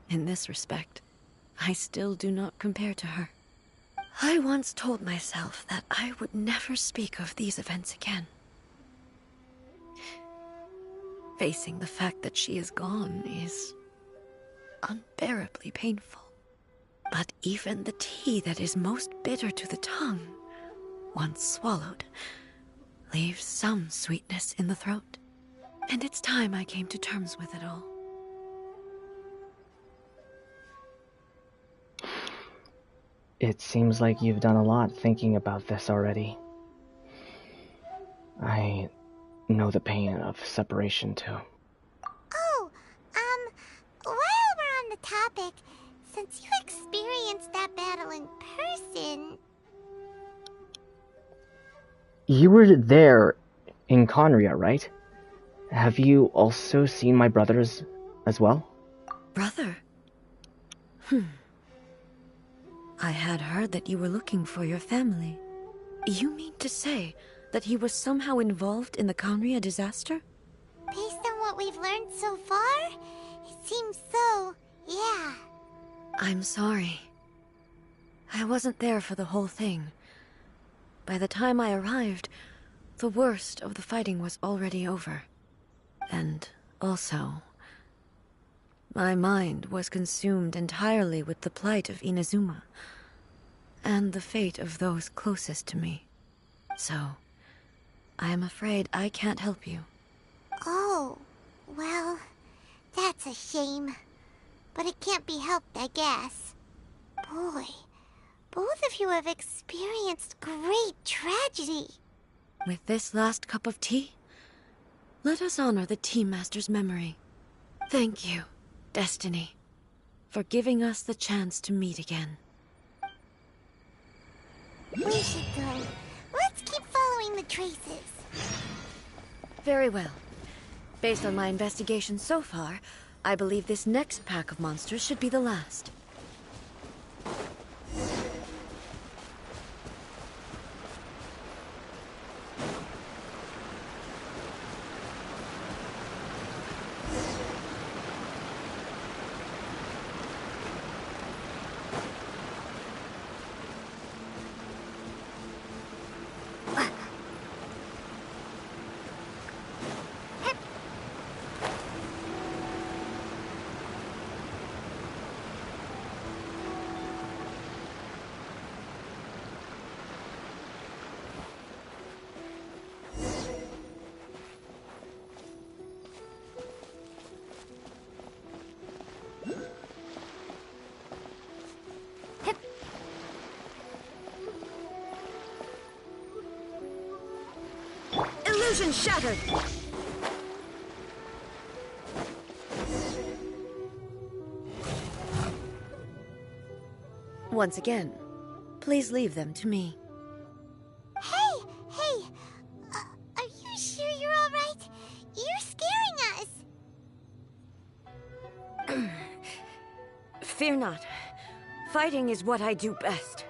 In this respect, I still do not compare to her. I once told myself that I would never speak of these events again. Facing the fact that she is gone is unbearably painful. But even the tea that is most bitter to the tongue, once swallowed, leaves some sweetness in the throat. And it's time I came to terms with it all. It seems like you've done a lot thinking about this already. I know the pain of separation too. Oh, while we're on the topic, since you experienced that battle in person... You were there in Conria, right? Have you also seen my brothers as well? Brother? I had heard that you were looking for your family. You mean to say that he was somehow involved in the Conria disaster? Based on what we've learned so far, it seems so, yeah. I'm sorry. I wasn't there for the whole thing. By the time I arrived, the worst of the fighting was already over. And also, my mind was consumed entirely with the plight of Inazuma, and the fate of those closest to me. So, I am afraid I can't help you. Oh, well, that's a shame. But it can't be helped, I guess. Boy, both of you have experienced great tragedy. With this last cup of tea, let us honor the Tea Master's memory. Thank you, Destiny, for giving us the chance to meet again. We should go. Let's keep following the traces. Very well. Based on my investigation so far, I believe this next pack of monsters should be the last. Illusion shattered! Once again, please leave them to me. Hey! Are you sure you're all right? You're scaring us! Fear not. Fighting is what I do best.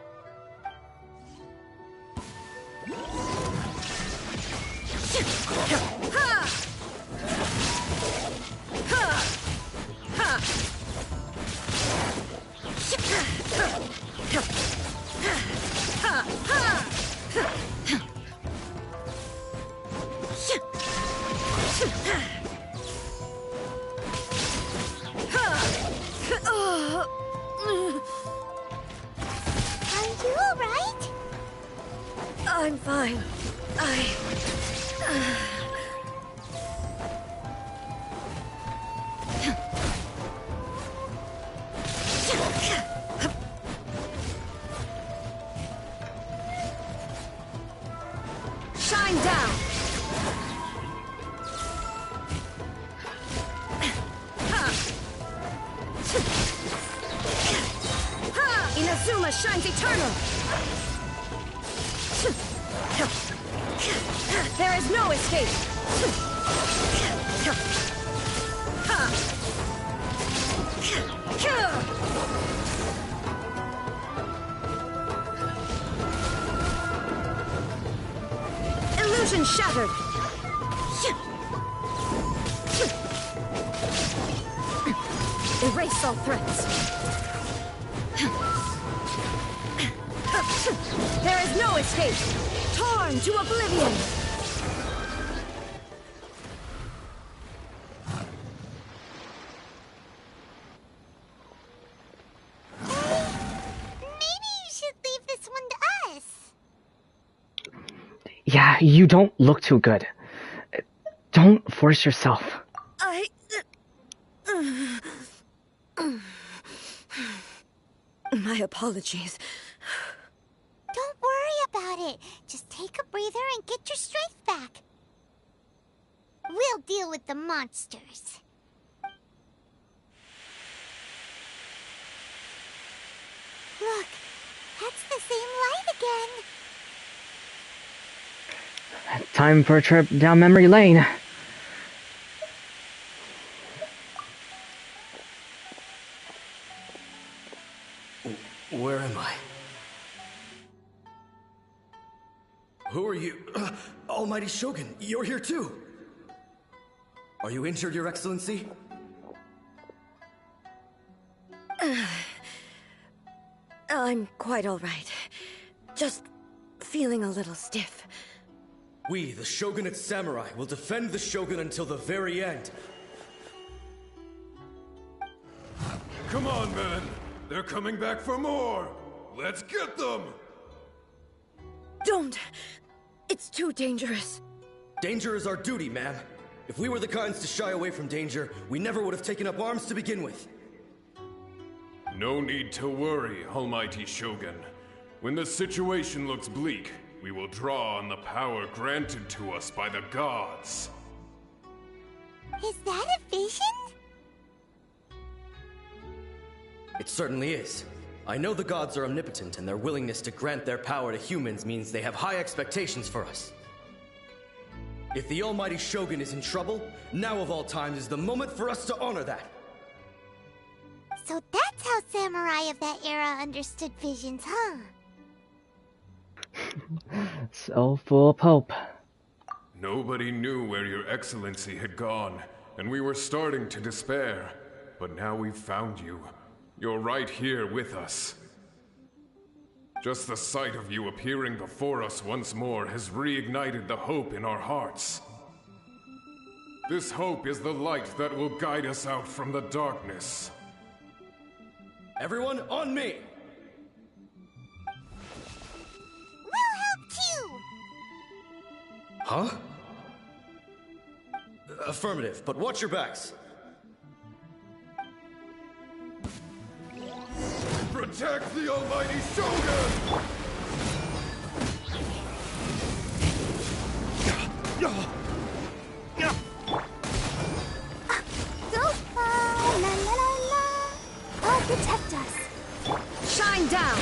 I'm fine. Shine down! Inazuma shines eternal! There is no escape! Illusion shattered! Erase all threats! There is no escape! Torn to oblivion! Maybe you should leave this one to us. Yeah, you don't look too good. Don't force yourself. My apologies. Don't worry about it. Just take a breather and get your strength back. We'll deal with the monsters. Look, that's the same light again. Time for a trip down memory lane. Where am I? Who are you? Almighty Shogun, you're here too! Are you injured, Your Excellency? I'm quite all right. Just feeling a little stiff. We, the Shogunate Samurai, will defend the Shogun until the very end. Come on, men! They're coming back for more! Let's get them! Don't! It's too dangerous. Danger is our duty, ma'am. If we were the kinds to shy away from danger, we never would have taken up arms to begin with. No need to worry, Almighty Shogun. When the situation looks bleak, we will draw on the power granted to us by the gods. Is that a vision? It certainly is. I know the gods are omnipotent, and their willingness to grant their power to humans means they have high expectations for us. If the Almighty Shogun is in trouble, now of all times is the moment for us to honor that. So that's how samurai of that era understood visions, huh? So full of hope. Nobody knew where Your Excellency had gone, and we were starting to despair. But now we've found you. You're right here with us. Just the sight of you appearing before us once more has reignited the hope in our hearts. This hope is the light that will guide us out from the darkness. Everyone, on me! We'll help too! Huh? Affirmative, but watch your backs. Protect the Almighty Shogun! Go far, la la la la. Oh, protect us. Shine down!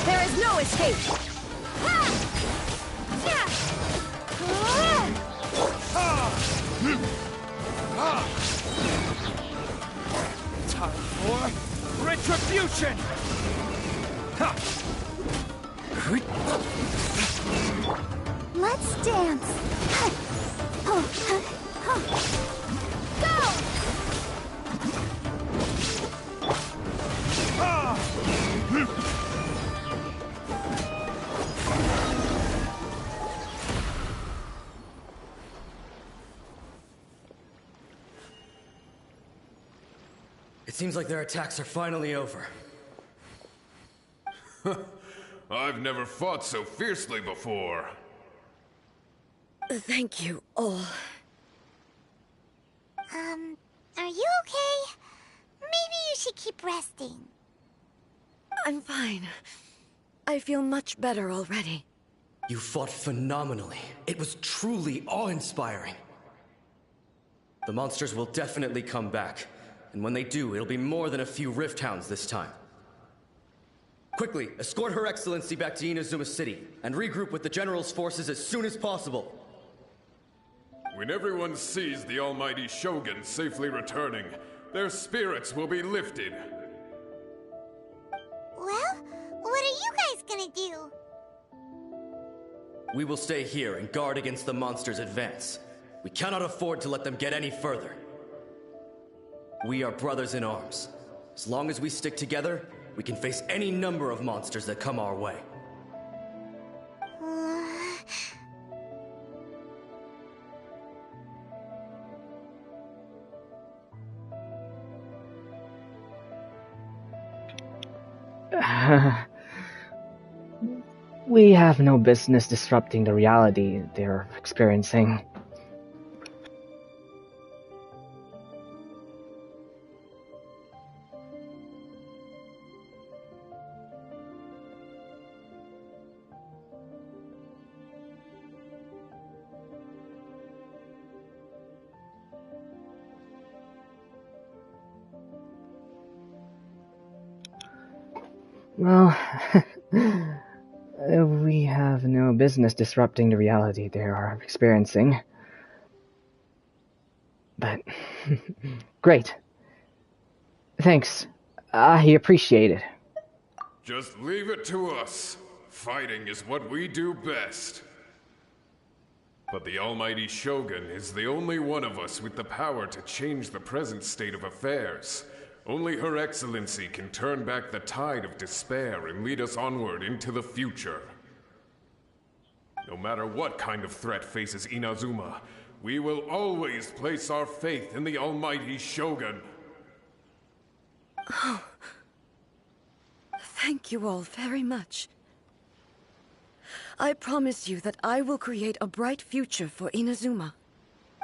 There is no escape! Time for retribution! Let's dance. Go! It seems like their attacks are finally over. I've never fought so fiercely before. Thank you all. Are you okay? Maybe you should keep resting. I'm fine. I feel much better already. You fought phenomenally. It was truly awe-inspiring. The monsters will definitely come back. And when they do, it'll be more than a few Rift Hounds this time. Quickly, escort Her Excellency back to Inazuma City, and regroup with the General's forces as soon as possible. When everyone sees the almighty Shogun safely returning, their spirits will be lifted. Well, what are you guys gonna do? We will stay here and guard against the monsters' advance. We cannot afford to let them get any further. We are brothers in arms. As long as we stick together, we can face any number of monsters that come our way. We have no business disrupting the reality they're experiencing. Well, we have no business disrupting the reality they are experiencing. But, great. Thanks. I appreciate it. Just leave it to us. Fighting is what we do best. But the almighty Shogun is the only one of us with the power to change the present state of affairs. Only Her Excellency can turn back the tide of despair and lead us onward into the future. No matter what kind of threat faces Inazuma, we will always place our faith in the almighty Shogun. Oh. Thank you all very much. I promise you that I will create a bright future for Inazuma.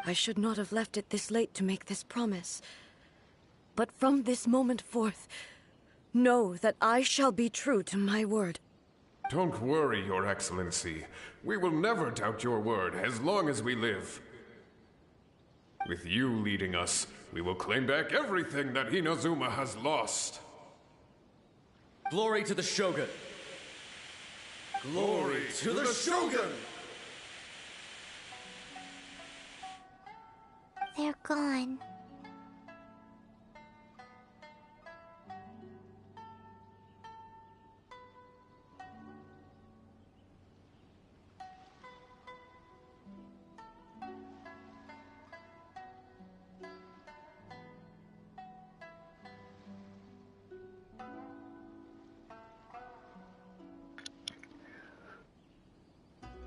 I should not have left it this late to make this promise. But from this moment forth, know that I shall be true to my word. Don't worry, Your Excellency. We will never doubt your word as long as we live. With you leading us, we will claim back everything that Inazuma has lost. Glory to the Shogun! Glory to the Shogun! They're gone.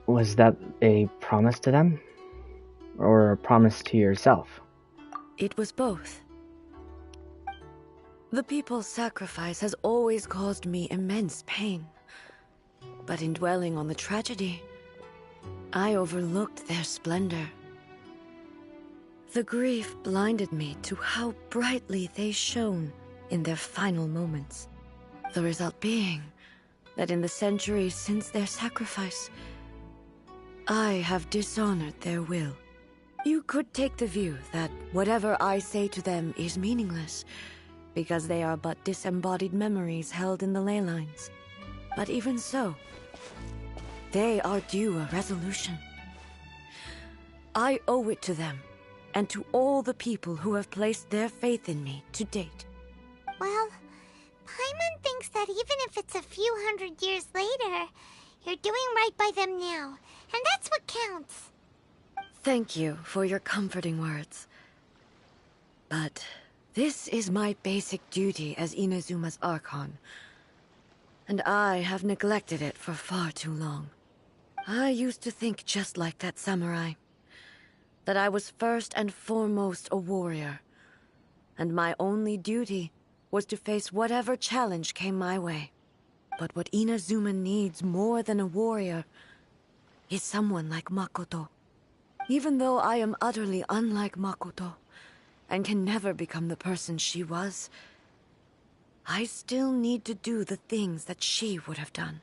Was that a promise to them? Or a promise to yourself? It was both. The people's sacrifice has always caused me immense pain. But in dwelling on the tragedy, I overlooked their splendor. The grief blinded me to how brightly they shone in their final moments. The result being that in the centuries since their sacrifice, I have dishonored their will. You could take the view that whatever I say to them is meaningless, because they are but disembodied memories held in the ley lines. But even so, they are due a resolution. I owe it to them, and to all the people who have placed their faith in me to date. Well, Paimon thinks that even if it's a few hundred years later, you're doing right by them now, and that's what counts. Thank you for your comforting words. But this is my basic duty as Inazuma's Archon, and I have neglected it for far too long. I used to think just like that samurai, that I was first and foremost a warrior, and my only duty was to face whatever challenge came my way. But what Inazuma needs more than a warrior is someone like Makoto. Even though I am utterly unlike Makoto, and can never become the person she was, I still need to do the things that she would have done.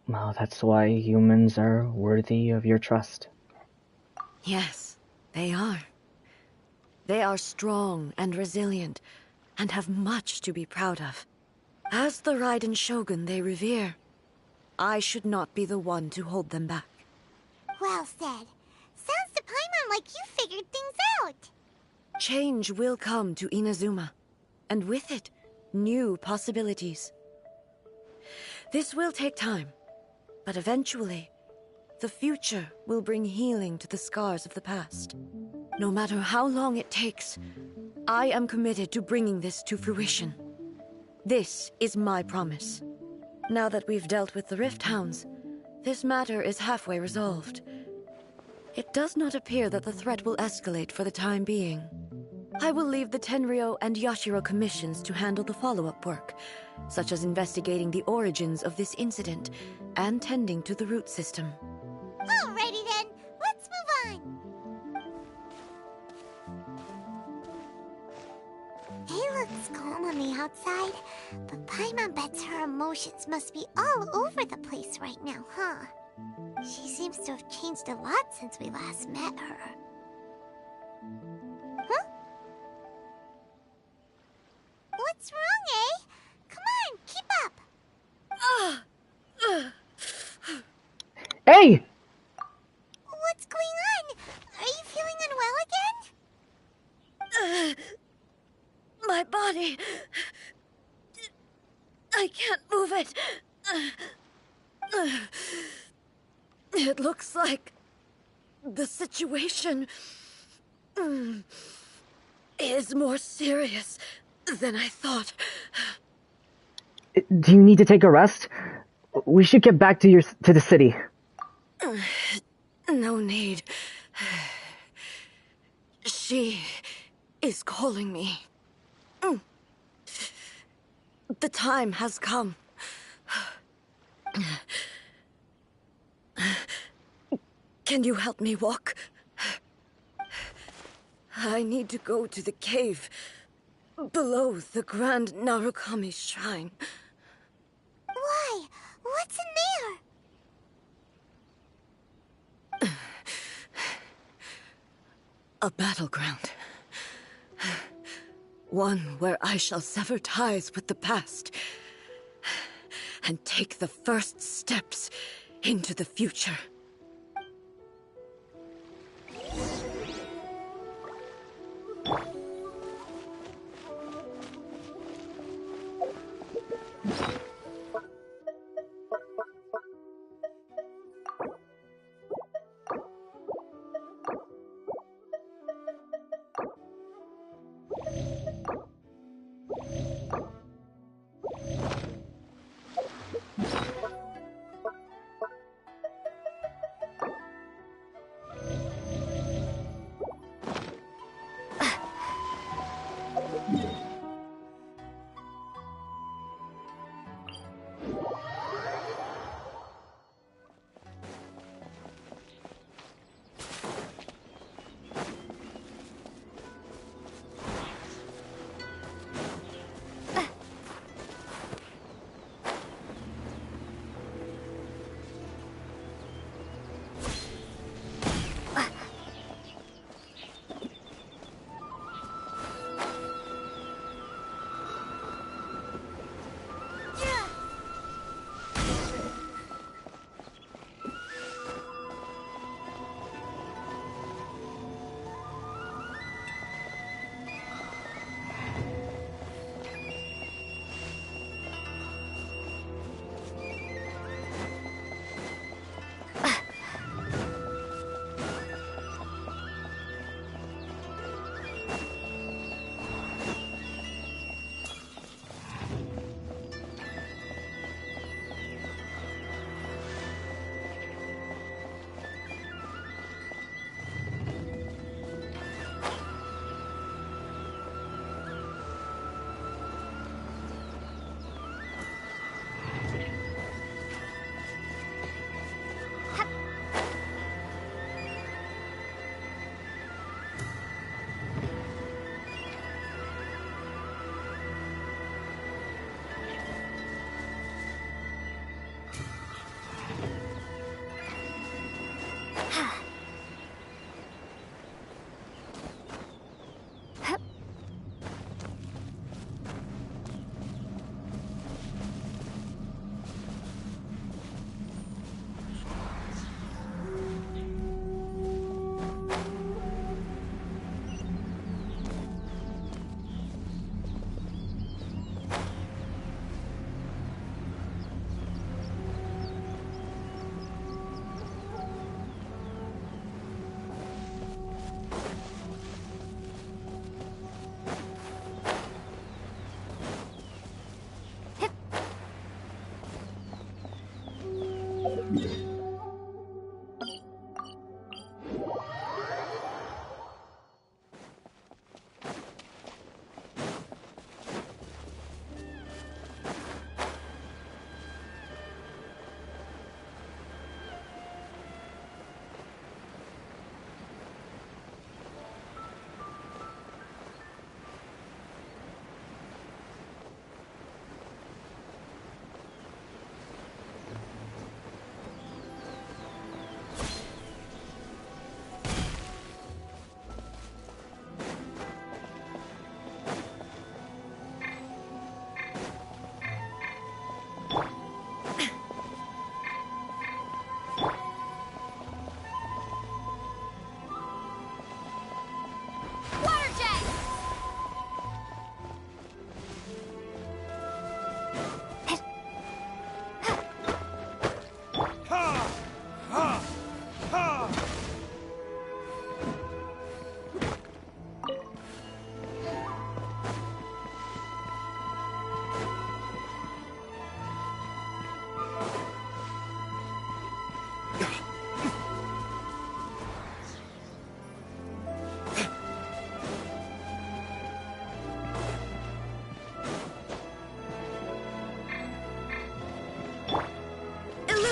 Well, that's why humans are worthy of your trust. Yes, they are. They are strong and resilient, and have much to be proud of. As the Raiden Shogun they revere, I should not be the one to hold them back. Well said. Sounds to Paimon like you figured things out. Change will come to Inazuma, and with it, new possibilities. This will take time, but eventually, the future will bring healing to the scars of the past. No matter how long it takes, I am committed to bringing this to fruition. This is my promise. Now that we've dealt with the Rift Hounds, this matter is halfway resolved. It does not appear that the threat will escalate for the time being. I will leave the Tenryo and Yashiro commissions to handle the follow-up work, such as investigating the origins of this incident and tending to the root system. Alrighty then, let's move on. It looks calm on the outside, but Paimon bets her emotions must be all over the place right now, huh? She seems to have changed a lot since we last met her. Huh? What's wrong, eh? Come on, keep up! Hey! What's going on? Are you feeling unwell again? My body... I can't move it. It looks like the situation is more serious than I thought. Do you need to take a rest? We should get back to the city. No need. She is calling me. The time has come. Can you help me walk? I need to go to the cave below the Grand Narukami Shrine. Why? What's in there? A battleground. One where I shall sever ties with the past and take the first steps into the future.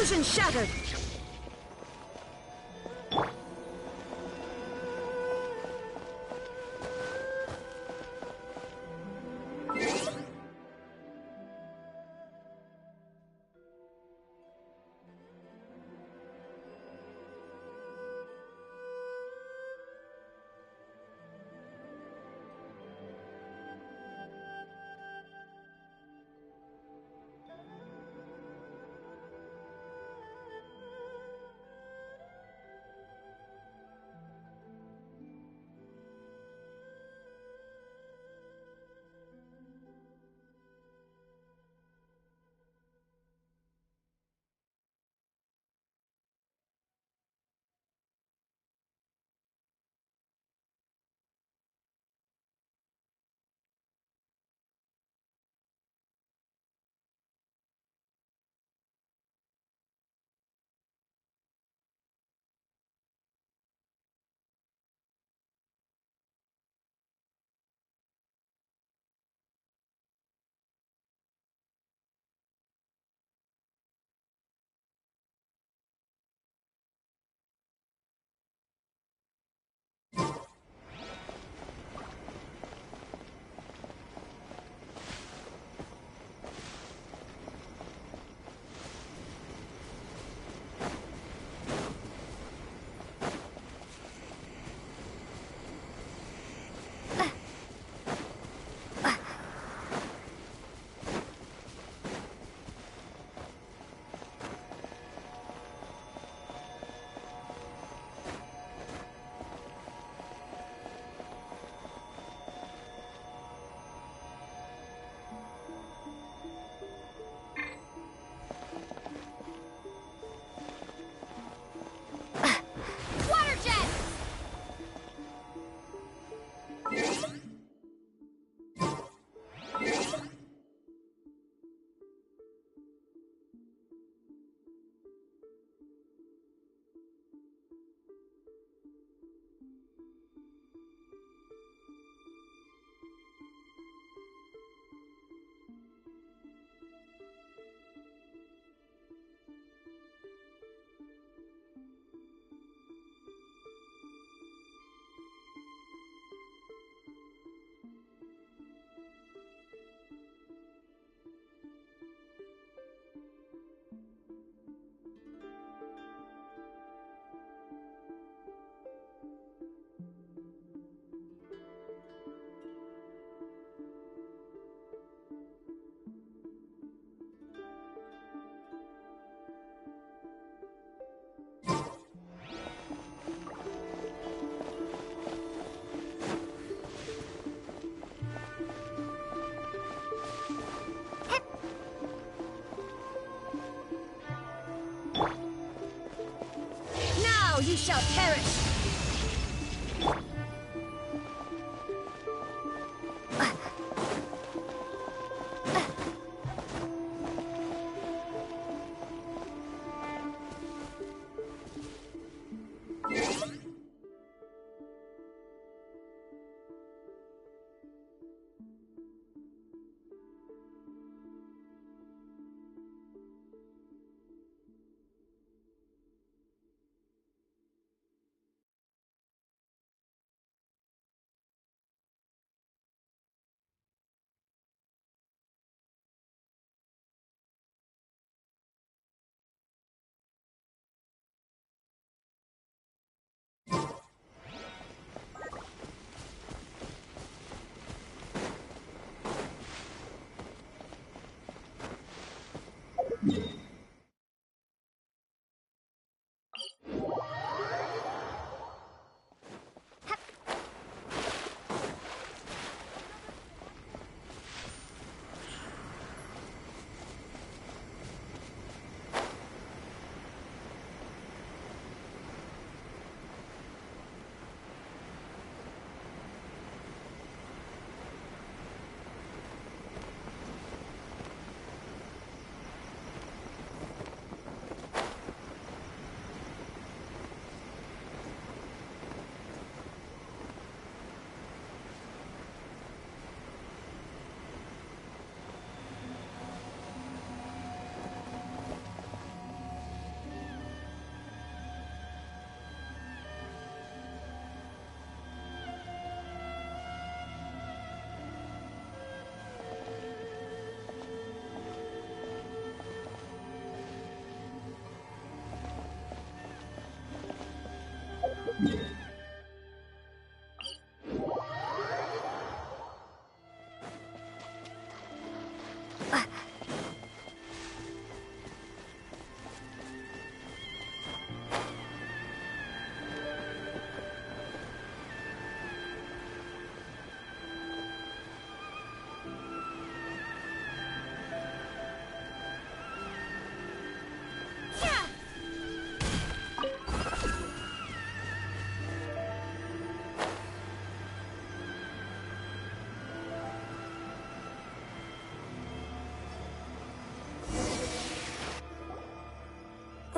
Illusion shattered! Now you shall perish!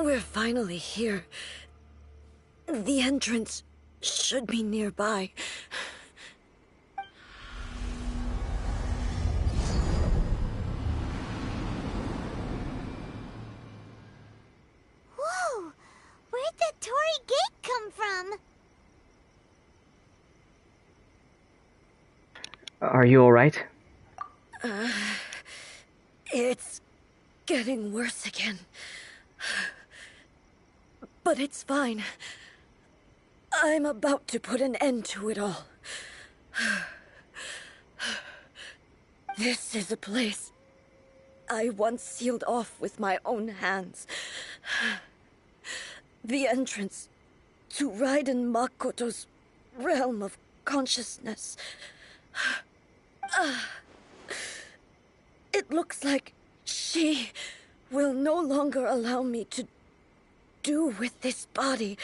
We're finally here. The entrance should be nearby. Whoa! Where'd the Torii Gate come from? Are you alright? It's getting worse again. But it's fine. I'm about to put an end to it all. This is a place I once sealed off with my own hands. The entrance to Raiden Makoto's realm of consciousness. It looks like she will no longer allow me to do with this body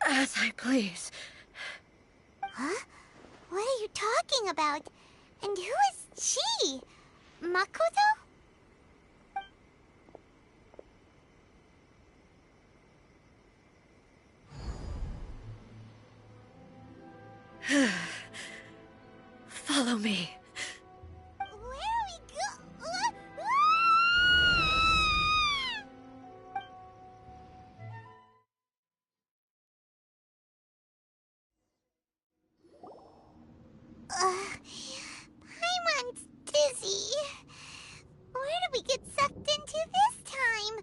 as I please. Huh? What are you talking about? And who is she? Makoto? Follow me. Paimon's dizzy. Where did we get sucked into this time?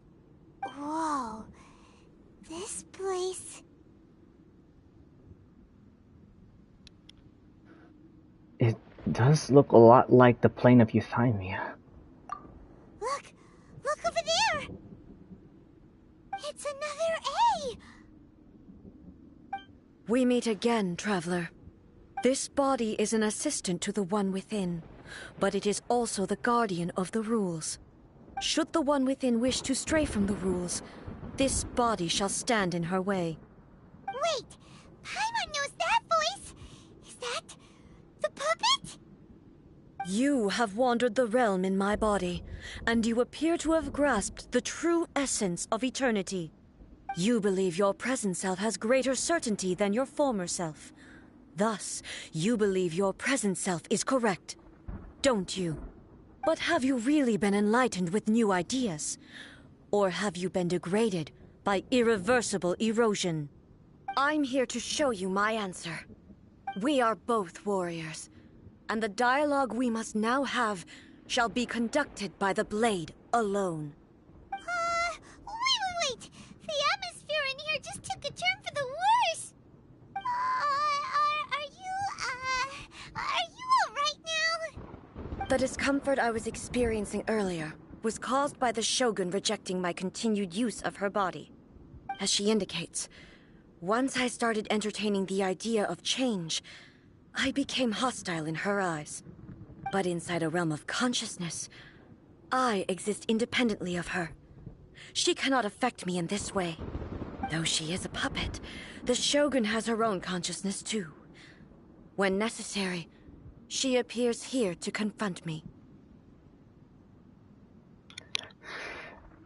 Whoa. This place... It does look a lot like the plane of Euthymia. Look! Look over there! It's another A! We meet again, traveler. This body is an assistant to the One Within, but it is also the guardian of the rules. Should the One Within wish to stray from the rules, this body shall stand in her way. Wait! Paimon knows that voice! Is that... the puppet? You have wandered the realm in my body, and you appear to have grasped the true essence of eternity. You believe your present self has greater certainty than your former self. Thus, you believe your present self is correct, don't you? But have you really been enlightened with new ideas? Or have you been degraded by irreversible erosion? I'm here to show you my answer. We are both warriors, and the dialogue we must now have shall be conducted by the blade alone. Wait! The atmosphere in here just took a turn for the worse! Are you alright now? The discomfort I was experiencing earlier was caused by the Shogun rejecting my continued use of her body. As she indicates, once I started entertaining the idea of change, I became hostile in her eyes. But inside a realm of consciousness, I exist independently of her. She cannot affect me in this way. Though she is a puppet, the Shogun has her own consciousness too. When necessary, she appears here to confront me.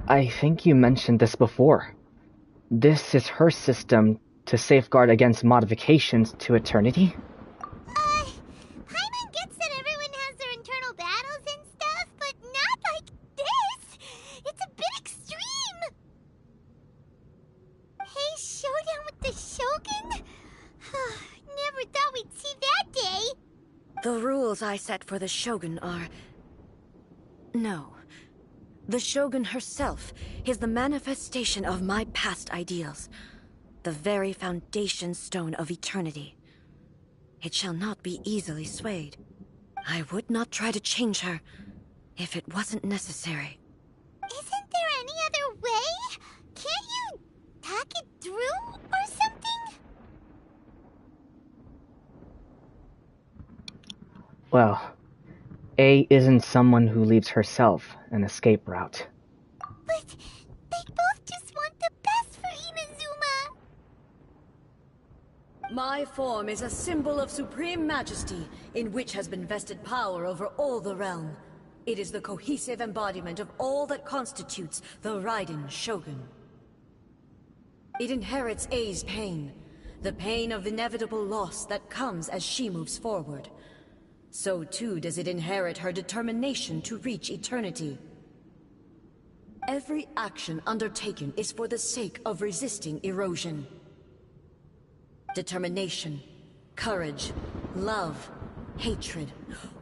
I think you mentioned this before. This is her system to safeguard against modifications to eternity? Paimon gets that everyone has their internal battles and stuff, but not like this! It's a bit extreme! Hey, showdown with the Shogun? Never thought we'd see that day! The rules I set for the Shogun are... No. The Shogun herself is the manifestation of my past ideals. The very foundation stone of eternity. It shall not be easily swayed. I would not try to change her, if it wasn't necessary. Isn't there any other way? Can't you talk it through or something? Well, A isn't someone who leaves herself an escape route. But they both just want the best for Inazuma. My form is a symbol of supreme majesty, in which has been vested power over all the realm. It is the cohesive embodiment of all that constitutes the Raiden Shogun. It inherits A's pain, the pain of inevitable loss that comes as she moves forward. So too does it inherit her determination to reach eternity. Every action undertaken is for the sake of resisting erosion. Determination, courage, love, hatred,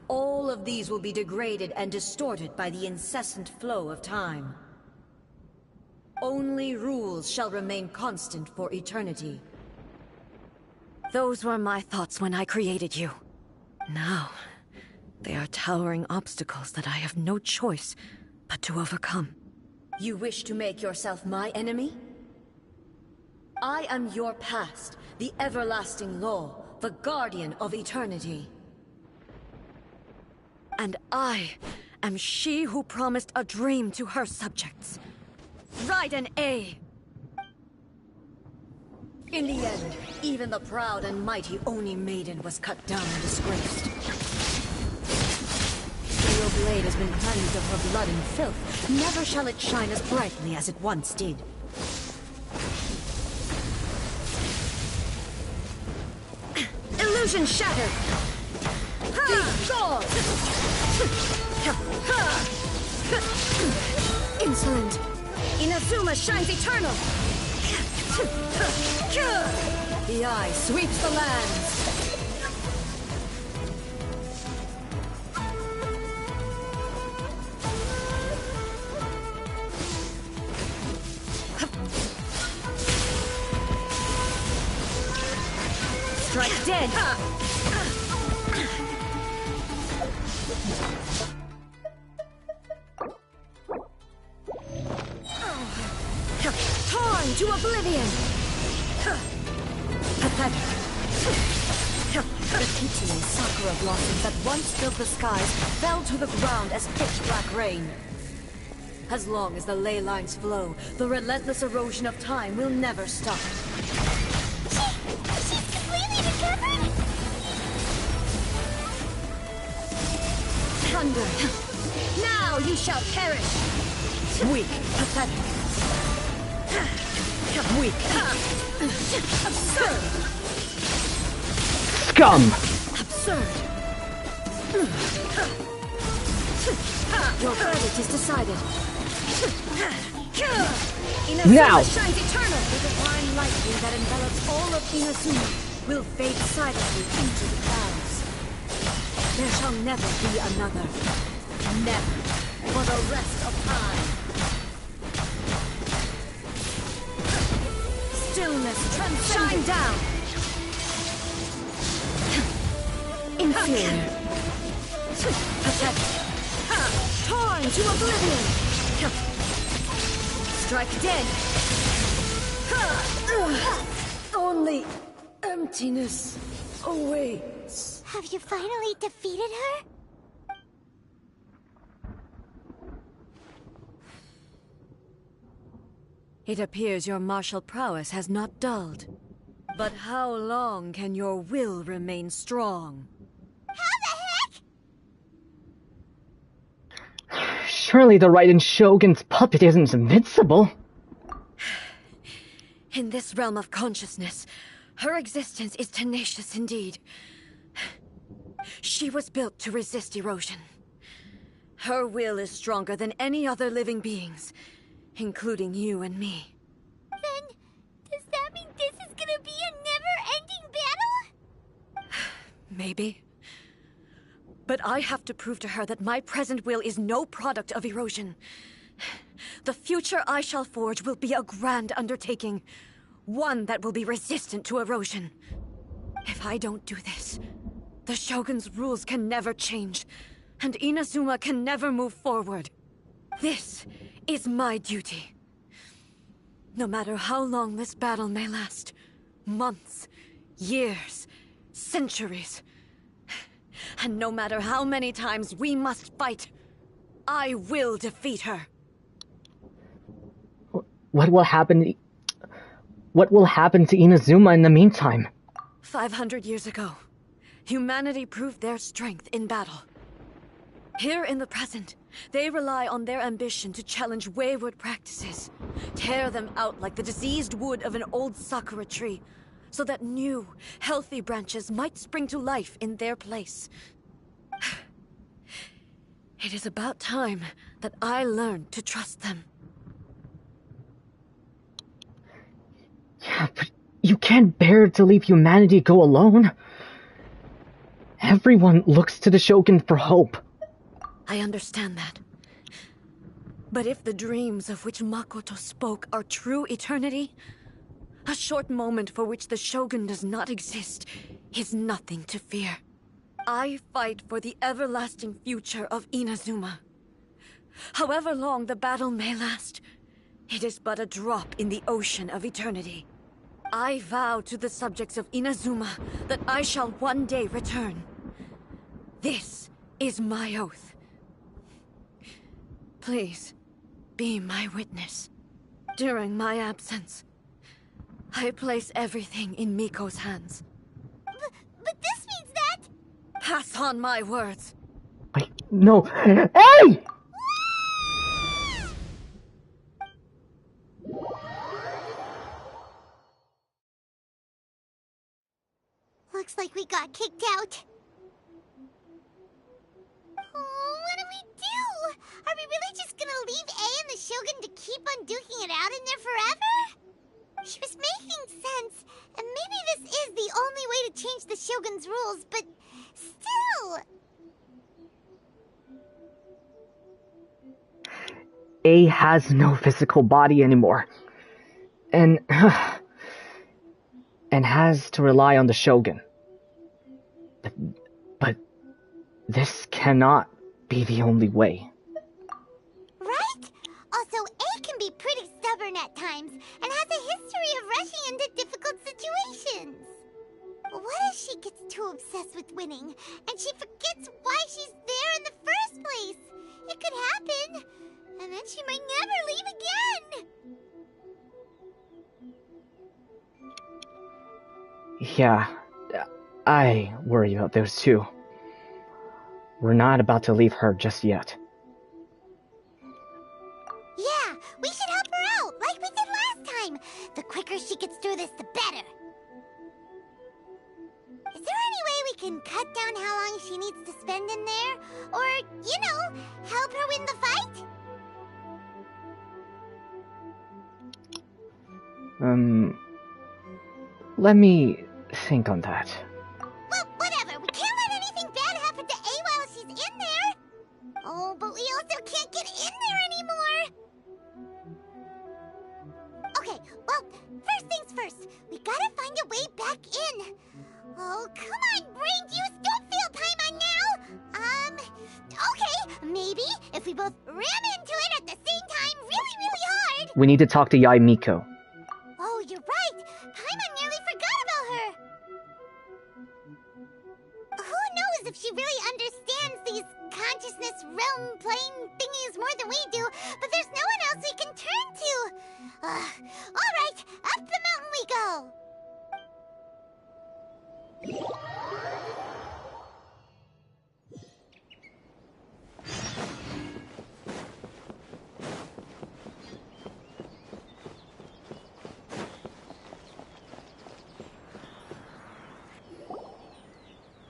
all of these will be degraded and distorted by the incessant flow of time. Only rules shall remain constant for eternity. Those were my thoughts when I created you. Now, they are towering obstacles that I have no choice but to overcome. You wish to make yourself my enemy? I am your past, the everlasting law, the guardian of eternity. And I am she who promised a dream to her subjects. Raiden A. In the end, even the proud and mighty Oni Maiden was cut down and disgraced. Your blade has been cleansed of her blood and filth. Never shall it shine as brightly as it once did. Illusion shattered! Be gone! Insolent! Inazuma shines eternal! The eye sweeps the lands! Strike dead! Torn to oblivion! Pathetic! The Kitsune sakura blossoms that once filled the skies fell to the ground as pitch-black rain. As long as the ley lines flow, the relentless erosion of time will never stop. She's completely recovered? Thunder! Now you shall perish! Weak, pathetic. Weak. Absurd! Scum! Absurd! Your verdict is decided. Now! Inazuma shines eternal! The divine lightning that envelops all of Inazuma will fade silently into the clouds. There shall never be another. Never. For the rest of time. Stillness transcendent. Shine down! Inferior. Pathetic. Torn to oblivion! Strike dead! Only emptiness awaits. Have you finally defeated her? It appears your martial prowess has not dulled. But how long can your will remain strong? Surely the Raiden Shogun's puppet isn't invincible. In this realm of consciousness, her existence is tenacious indeed. She was built to resist erosion. Her will is stronger than any other living being's, including you and me. Then, does that mean this is gonna be a never-ending battle? Maybe. But I have to prove to her that my present will is no product of erosion. The future I shall forge will be a grand undertaking. One that will be resistant to erosion. If I don't do this, the Shogun's rules can never change. and Inazuma can never move forward. This is my duty. No matter how long this battle may last, months, years, centuries, and no matter how many times we must fight, I will defeat her. What will happen? What will happen to Inazuma in the meantime? 500 years ago, humanity proved their strength in battle. Here in the present, they rely on their ambition to challenge wayward practices, tear them out like the diseased wood of an old sakura tree, so that new, healthy branches might spring to life in their place. It is about time that I learned to trust them. Yeah, but you can't bear to leave humanity go alone. Everyone looks to the Shogun for hope. I understand that. But if the dreams of which Makoto spoke are true eternity, a short moment for which the Shogun does not exist is nothing to fear. I fight for the everlasting future of Inazuma. However long the battle may last, it is but a drop in the ocean of eternity. I vow to the subjects of Inazuma that I shall one day return. This is my oath. Please, be my witness. During my absence, I place everything in Miko's hands. But this means that... Pass on my words. Wait, no. Hey! Looks like we got kicked out. Oh, what do we do? Are we really just gonna leave A and the Shogun to keep on duking it out in there forever? She was making sense, and maybe this is the only way to change the Shogun's rules, but still... A has no physical body anymore. And has to rely on the Shogun. But this cannot be the only way. Right? Also, A can be pretty stubborn at times, and has a history of rushing into difficult situations. What if she gets too obsessed with winning, and she forgets why she's there in the first place? It could happen, and then she might never leave again! Yeah, I worry about those too. We're not about to leave her just yet. Yeah, we should help her out, like we did last time. The quicker she gets through this, the better. Is there any way we can cut down how long she needs to spend in there? Or, you know, help her win the fight? Let me think on that. Well, whatever. We can't let anything bad happen to A while she's in there. Oh, but we also can't get in there anymore. Okay, well, first things first. We gotta find a way back in. Oh, come on, brain juice. Don't feel Paimon now. Okay, maybe if we both ram into it at the same time really, really hard. We need to talk to Yae Miko. Oh, you're right. Paimon nearly forgot about her. Who knows if she really understands these consciousness realm plane thingies more than we do, but there's no one else we can turn to. All right, up the mountain we go.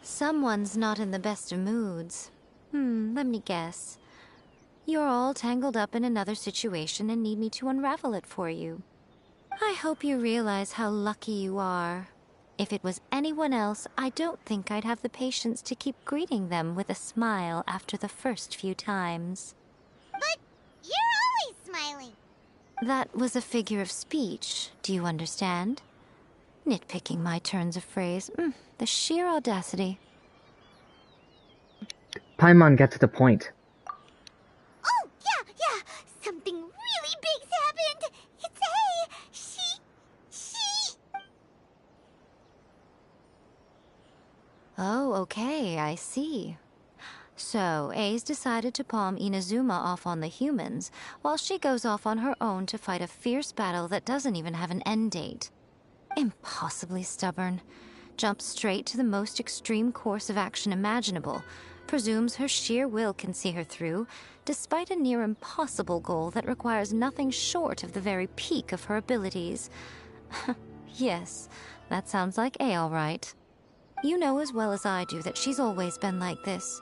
Someone's not in the best of moods. Let me guess. You're all tangled up in another situation and need me to unravel it for you. I hope you realize how lucky you are. If it was anyone else, I don't think I'd have the patience to keep greeting them with a smile after the first few times. But you're always smiling. That was a figure of speech, do you understand? Nitpicking my turns of phrase. The sheer audacity. Paimon, get to the point. Oh, yeah. Something really big's happened. It's A. She... Oh, okay, I see. So, A's decided to palm Inazuma off on the humans, while she goes off on her own to fight a fierce battle that doesn't even have an end date. Impossibly stubborn. Jumps straight to the most extreme course of action imaginable, presumes her sheer will can see her through, despite a near impossible goal that requires nothing short of the very peak of her abilities. Yes, that sounds like A all right. You know as well as I do that she's always been like this.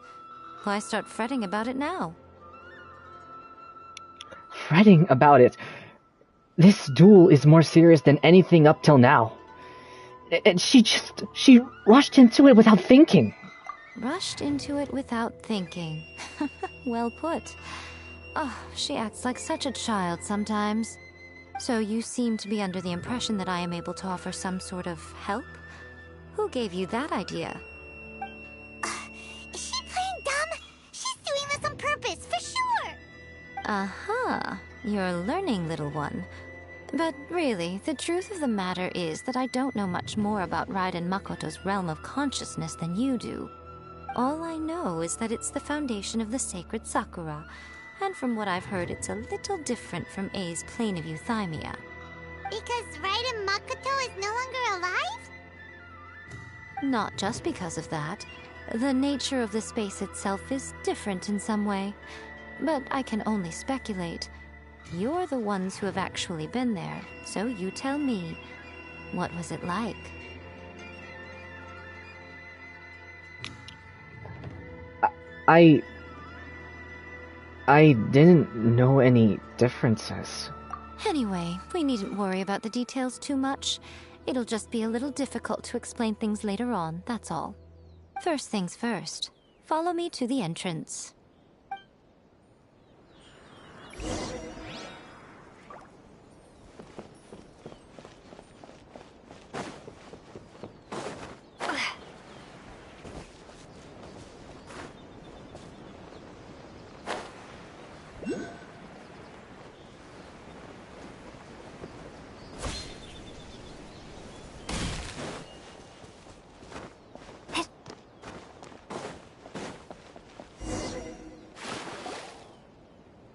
Why start fretting about it now? Fretting about it? This duel is more serious than anything up till now. And she rushed into it without thinking. Rushed into it without thinking. Well put. Oh, she acts like such a child sometimes. So you seem to be under the impression that I am able to offer some sort of help? Who gave you that idea? Is she playing dumb? She's doing this on purpose, for sure! Uh-huh. You're learning, little one. But really, the truth of the matter is that I don't know much more about Raiden Makoto's realm of consciousness than you do. All I know is that it's the foundation of the sacred Sakura, and from what I've heard, it's a little different from A's plane of euthymia. Because Raiden Makoto is no longer alive? Not just because of that. The nature of the space itself is different in some way. But I can only speculate. You're the ones who have actually been there, so you tell me, what was it like? I didn't know any differences. Anyway, we needn't worry about the details too much. It'll just be a little difficult to explain things later on, that's all. First things first, follow me to the entrance.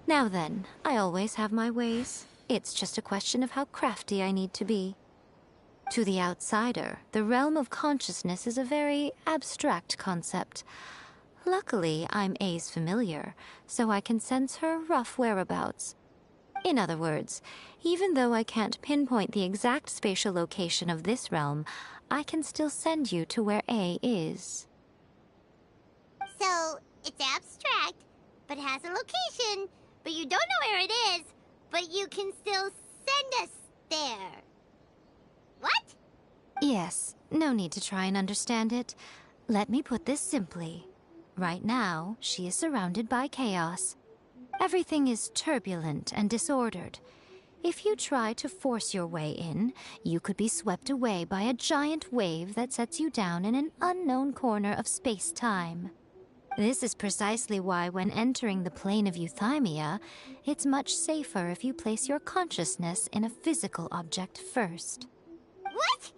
Now then, I always have my ways. It's just a question of how crafty I need to be. To the outsider, the realm of consciousness is a very abstract concept. Luckily, I'm A's familiar, so I can sense her rough whereabouts. In other words, even though I can't pinpoint the exact spatial location of this realm, I can still send you to where A is. So, it's abstract, but has a location. But you don't know where it is, but you can still send us there. What? Yes, no need to try and understand it. Let me put this simply. Right now, she is surrounded by chaos. Everything is turbulent and disordered. If you try to force your way in, you could be swept away by a giant wave that sets you down in an unknown corner of space-time. This is precisely why when entering the plane of euthymia, it's much safer if you place your consciousness in a physical object first. What?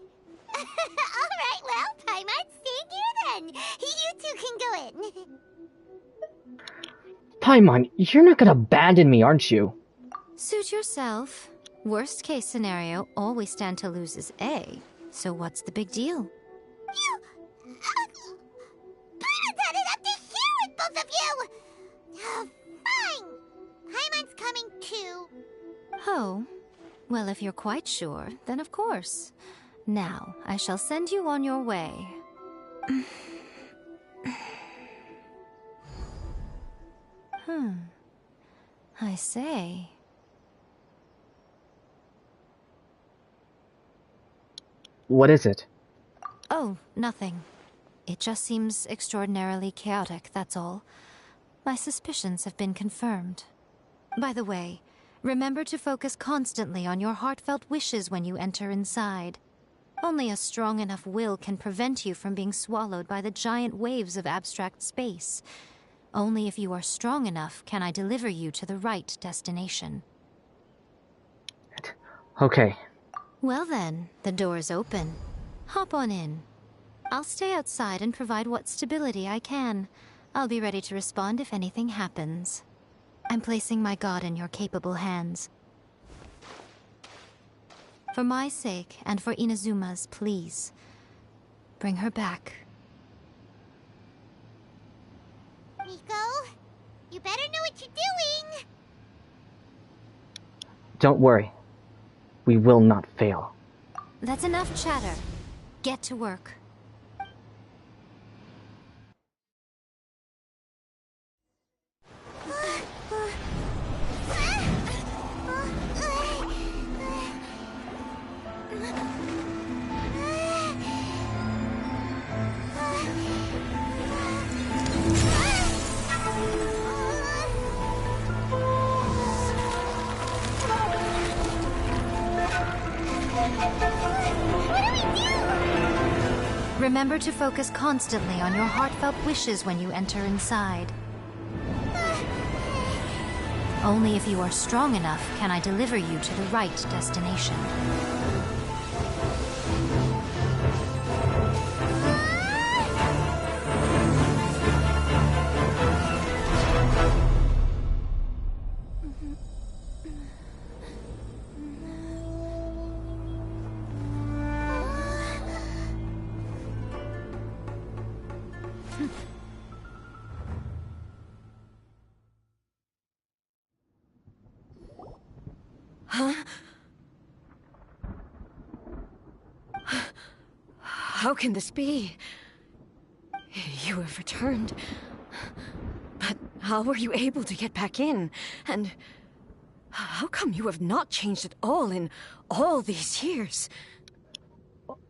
Alright, well, Paimon, stay here then. You two can go in. Paimon, you're not gonna abandon me, aren't you? Suit yourself. Worst case scenario, all we stand to lose is A. So what's the big deal? Paimon's had it up to here with both of you! Fine! Paimon's coming too. Oh, well, if you're quite sure, then of course. Now, I shall send you on your way. I say. What is it? Oh, nothing. It just seems extraordinarily chaotic, that's all. My suspicions have been confirmed. By the way, remember to focus constantly on your heartfelt wishes when you enter inside. Only a strong enough will can prevent you from being swallowed by the giant waves of abstract space. Only if you are strong enough can I deliver you to the right destination. Okay. Well then, the door is open. Hop on in. I'll stay outside and provide what stability I can. I'll be ready to respond if anything happens. I'm placing my god in your capable hands. For my sake, and for Inazuma's, please. Bring her back. Nico, you better know what you're doing! Don't worry. We will not fail. That's enough chatter. Get to work. Remember to focus constantly on your heartfelt wishes when you enter inside. Only if you are strong enough can I deliver you to the right destination. Huh? How can this be? You have returned. But how were you able to get back in? And how come you have not changed at all in all these years?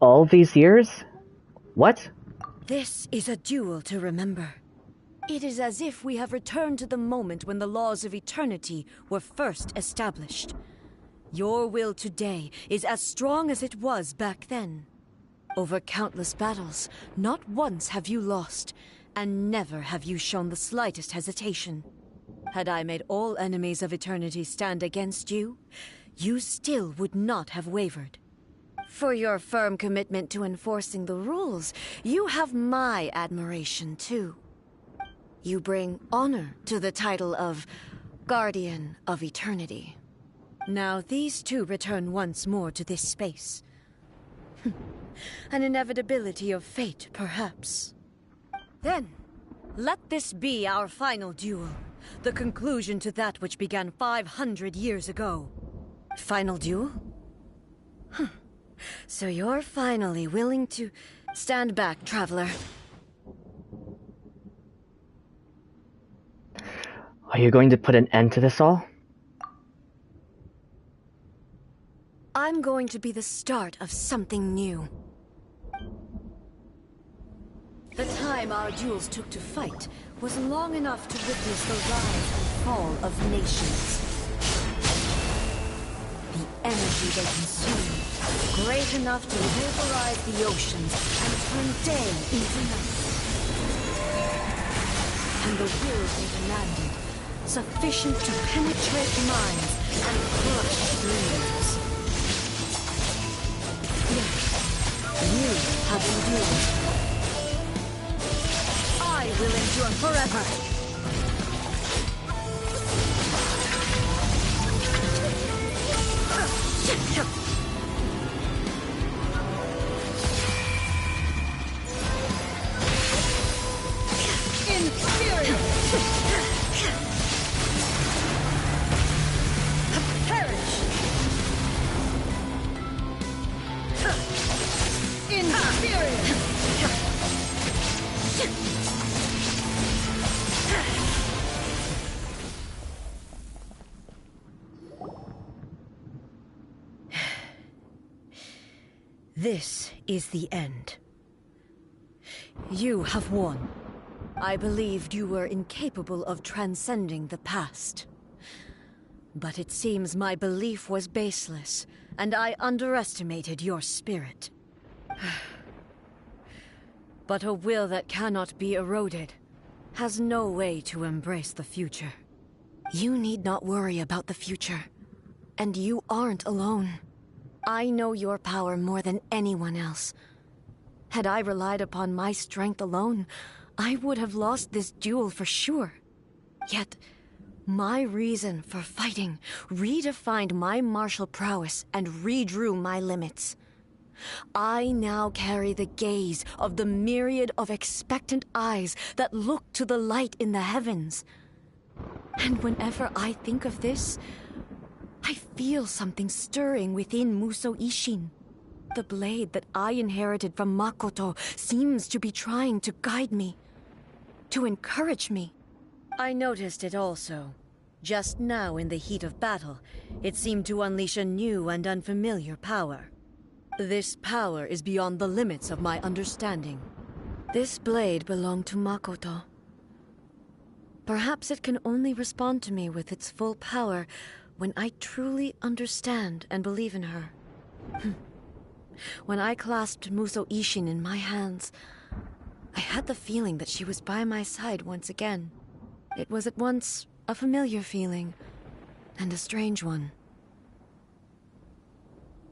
All these years? What? This is a duel to remember. It is as if we have returned to the moment when the laws of eternity were first established. Your will today is as strong as it was back then. Over countless battles, not once have you lost, and never have you shown the slightest hesitation. Had I made all enemies of eternity stand against you, you still would not have wavered. For your firm commitment to enforcing the rules, you have my admiration too. You bring honor to the title of Guardian of Eternity. Now these two return once more to this space. An inevitability of fate, perhaps. Then, let this be our final duel. The conclusion to that which began 500 years ago. Final duel? So you're finally willing to stand back, traveler. Are you going to put an end to this all? I'm going to be the start of something new. The time our duels took to fight was long enough to witness the rise and fall of nations. The energy they consumed, great enough to vaporize the oceans and turn day into night. And the will they demanded, sufficient to penetrate minds and crush dreams. You have endured. I will endure forever. Inferior! Perish! Inferior! This is the end. You have won. I believed you were incapable of transcending the past. But it seems my belief was baseless, and I underestimated your spirit. But a will that cannot be eroded has no way to embrace the future. You need not worry about the future. And you aren't alone. I know your power more than anyone else. Had I relied upon my strength alone, I would have lost this duel for sure. Yet, my reason for fighting redefined my martial prowess and redrew my limits. I now carry the gaze of the myriad of expectant eyes that look to the light in the heavens. And whenever I think of this, I feel something stirring within Musou Ishin. The blade that I inherited from Makoto seems to be trying to guide me, to encourage me. I noticed it also. Just now in the heat of battle, it seemed to unleash a new and unfamiliar power. This power is beyond the limits of my understanding. This blade belonged to Makoto. Perhaps it can only respond to me with its full power when I truly understand and believe in her. When I clasped Musou Ishin in my hands, I had the feeling that she was by my side once again. It was at once a familiar feeling and a strange one.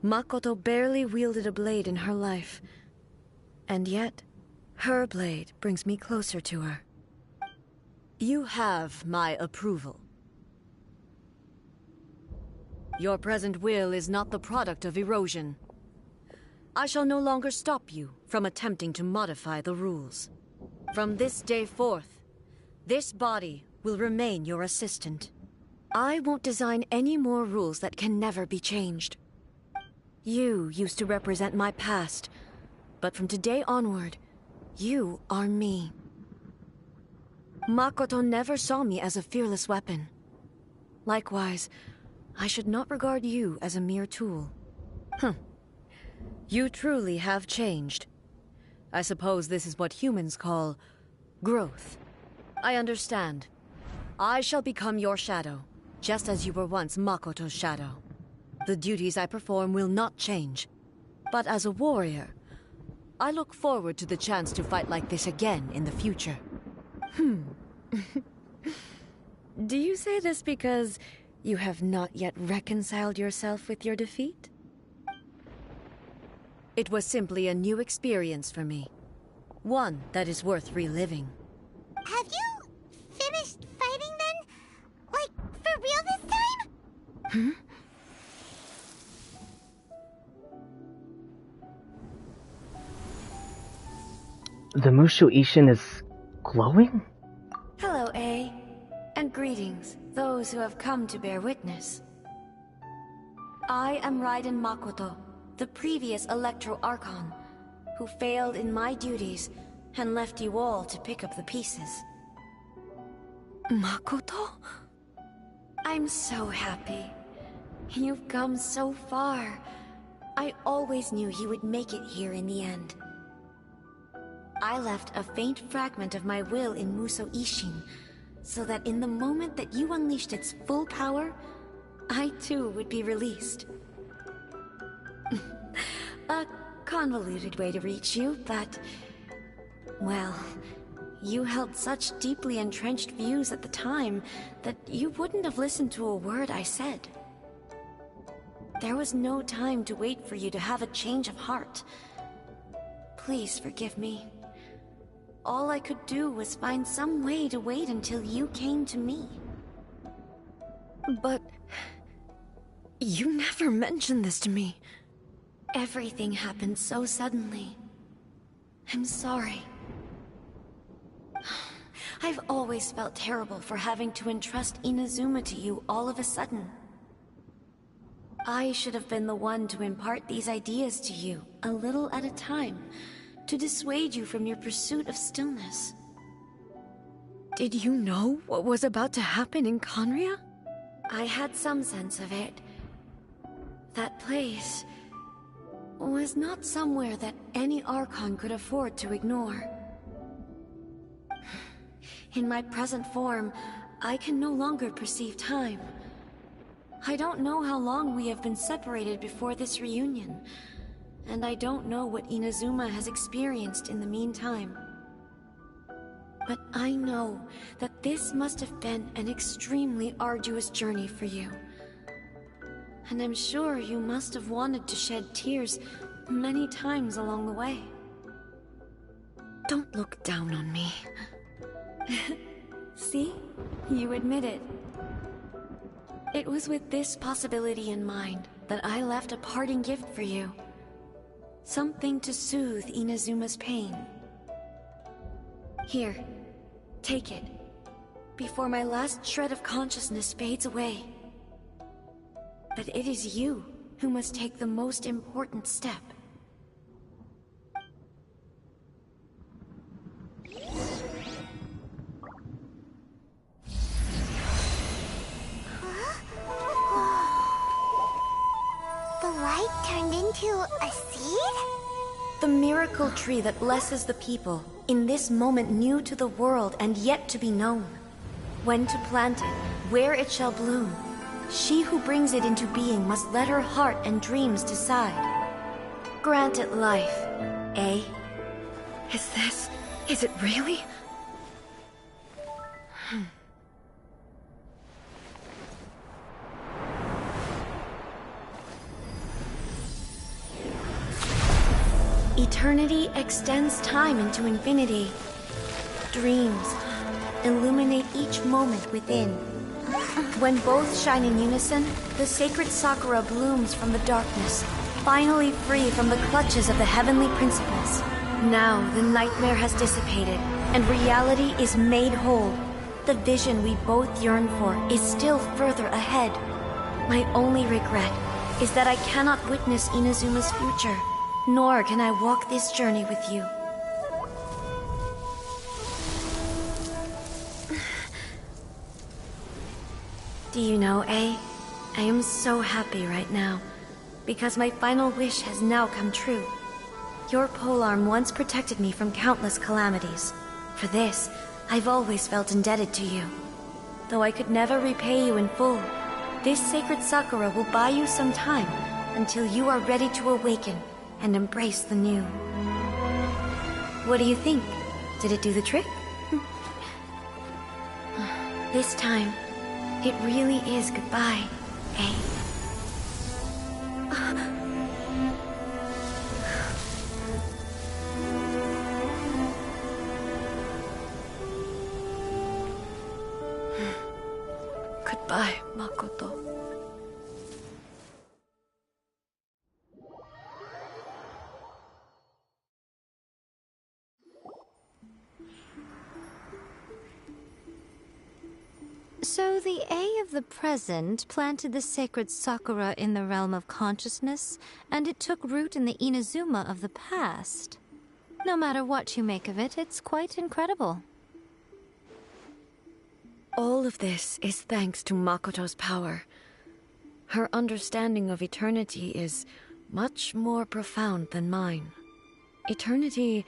Makoto barely wielded a blade in her life, and yet her blade brings me closer to her. You have my approval. Your present will is not the product of erosion. I shall no longer stop you from attempting to modify the rules. From this day forth, this body will remain your assistant. I won't design any more rules that can never be changed. You used to represent my past, but from today onward, you are me. Makoto never saw me as a fearless weapon. Likewise, I should not regard you as a mere tool. You truly have changed. I suppose this is what humans call growth. I understand. I shall become your shadow, just as you were once Makoto's shadow. The duties I perform will not change. But as a warrior, I look forward to the chance to fight like this again in the future. Do you say this because you have not yet reconciled yourself with your defeat? It was simply a new experience for me. One that is worth reliving. Have you finished fighting then? Like, for real this time? The Musou Ishin is glowing? Hello, A. And greetings, those who have come to bear witness. I am Raiden Makoto, the previous Electro Archon, who failed in my duties and left you all to pick up the pieces. Makoto? I'm so happy. You've come so far. I always knew you would make it here in the end. I left a faint fragment of my will in Musou Ishin, so that in the moment that you unleashed its full power, I too would be released. A convoluted way to reach you, but... well, you held such deeply entrenched views at the time that you wouldn't have listened to a word I said. There was no time to wait for you to have a change of heart. Please forgive me. All I could do was find some way to wait until you came to me. But... you never mentioned this to me. Everything happened so suddenly. I'm sorry. I've always felt terrible for having to entrust Inazuma to you all of a sudden. I should have been the one to impart these ideas to you, a little at a time, to dissuade you from your pursuit of stillness. Did you know what was about to happen in Conria? I had some sense of it. That place was not somewhere that any Archon could afford to ignore. In my present form, I can no longer perceive time. I don't know how long we have been separated before this reunion, and I don't know what Inazuma has experienced in the meantime. But I know that this must have been an extremely arduous journey for you. And I'm sure you must have wanted to shed tears many times along the way. Don't look down on me. See? You admit it. It was with this possibility in mind that I left a parting gift for you. Something to soothe Inazuma's pain. Here, take it, before my last shred of consciousness fades away. But it is you who must take the most important step. The light turned into a seed? The miracle tree that blesses the people, in this moment new to the world and yet to be known. When to plant it, where it shall bloom. She who brings it into being must let her heart and dreams decide. Grant it life, eh? Is it really? Eternity extends time into infinity. Dreams illuminate each moment within. When both shine in unison, the sacred Sakura blooms from the darkness, finally free from the clutches of the heavenly principles. Now the nightmare has dissipated, and reality is made whole. The vision we both yearn for is still further ahead. My only regret is that I cannot witness Inazuma's future, nor can I walk this journey with you. Do you know, I am so happy right now, because my final wish has now come true. Your polearm once protected me from countless calamities. For this, I've always felt indebted to you. Though I could never repay you in full, this sacred Sakura will buy you some time until you are ready to awaken and embrace the new. What do you think? Did it do the trick? This time, it really is goodbye, eh? Goodbye, Makoto. So the A of the present planted the sacred Sakura in the realm of consciousness, and it took root in the Inazuma of the past. No matter what you make of it, it's quite incredible. All of this is thanks to Makoto's power. Her understanding of eternity is much more profound than mine. Eternity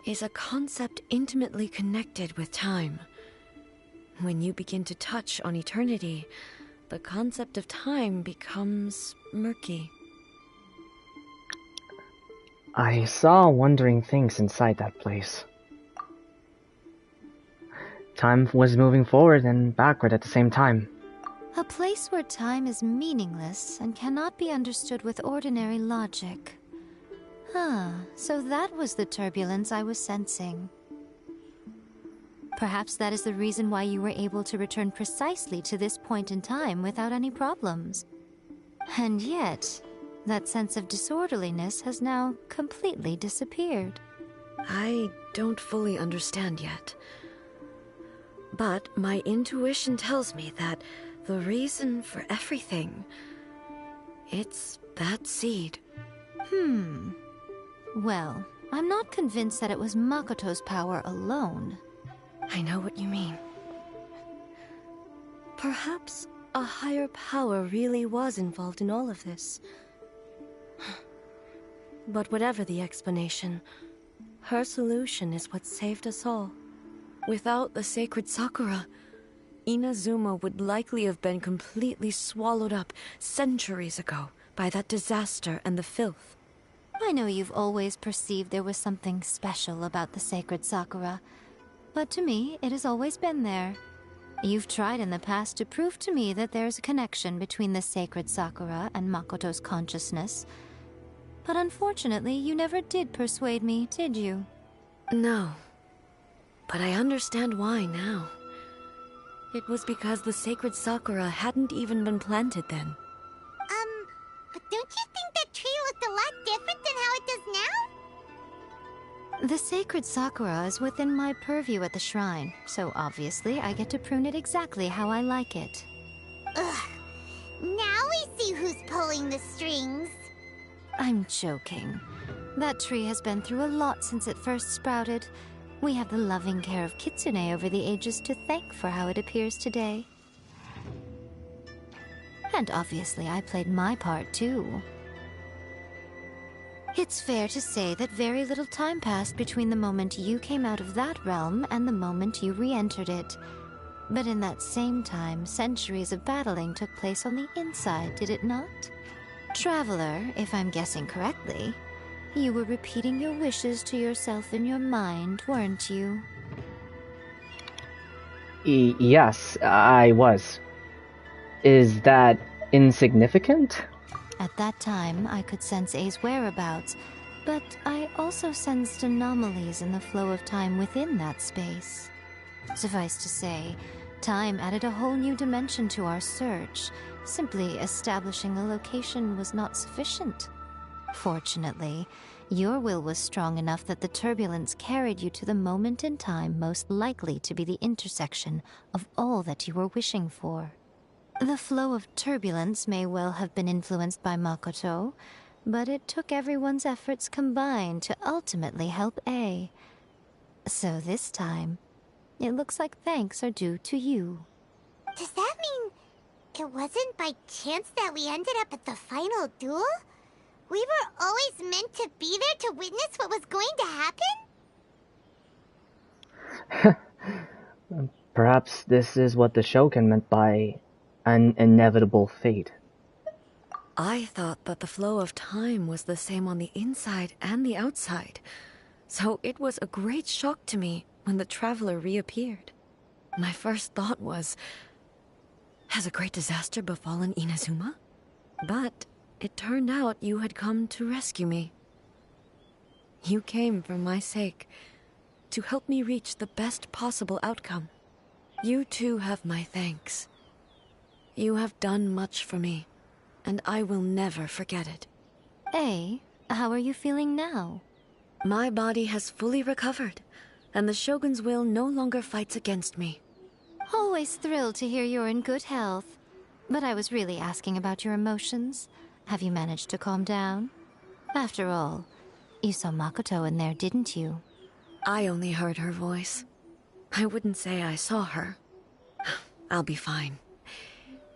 is a concept intimately connected with time. When you begin to touch on eternity, the concept of time becomes murky. I saw wondering things inside that place. Time was moving forward and backward at the same time. A place where time is meaningless and cannot be understood with ordinary logic. So that was the turbulence I was sensing. Perhaps that is the reason why you were able to return precisely to this point in time without any problems. And yet, that sense of disorderliness has now completely disappeared. I don't fully understand yet. But my intuition tells me that the reason for everything, it's that seed. Well, I'm not convinced that it was Makoto's power alone. I know what you mean. Perhaps a higher power really was involved in all of this. But whatever the explanation, her solution is what saved us all. Without the sacred Sakura, Inazuma would likely have been completely swallowed up centuries ago by that disaster and the filth. I know you've always perceived there was something special about the sacred Sakura, But to me, it has always been there. You've tried in the past to prove to me that there's a connection between the sacred Sakura and Makoto's consciousness. But unfortunately, you never did persuade me, did you? No. But I understand why now. It was because the sacred Sakura hadn't even been planted then. But don't you think that tree looked a lot different than how it does now? The sacred Sakura is within my purview at the shrine, so obviously I get to prune it exactly how I like it. Ugh. Now we see who's pulling the strings. I'm joking. That tree has been through a lot since it first sprouted. We have the loving care of Kitsune over the ages to thank for how it appears today. And obviously I played my part too. It's fair to say that very little time passed between the moment you came out of that realm and the moment you re-entered it. But in that same time, centuries of battling took place on the inside, did it not? Traveler, if I'm guessing correctly, you were repeating your wishes to yourself in your mind, weren't you? Yes, I was. Is that insignificant? At that time, I could sense A's whereabouts, but I also sensed anomalies in the flow of time within that space. Suffice to say, time added a whole new dimension to our search. Simply establishing a location was not sufficient. Fortunately, your will was strong enough that the turbulence carried you to the moment in time most likely to be the intersection of all that you were wishing for. The flow of turbulence may well have been influenced by Makoto, but it took everyone's efforts combined to ultimately help A. So this time, it looks like thanks are due to you. Does that mean it wasn't by chance that we ended up at the final duel? We were always meant to be there to witness what was going to happen? Perhaps this is what the Shogun meant by an inevitable fate. I thought that the flow of time was the same on the inside and the outside, so it was a great shock to me when the traveler reappeared. My first thought was, has a great disaster befallen Inazuma? But it turned out you had come to rescue me. You came for my sake, to help me reach the best possible outcome. You too have my thanks. You have done much for me, and I will never forget it. A, how are you feeling now? My body has fully recovered, and the Shogun's will no longer fights against me. Always thrilled to hear you're in good health. But I was really asking about your emotions. Have you managed to calm down? After all, you saw Makoto in there, didn't you? I only heard her voice. I wouldn't say I saw her. I'll be fine.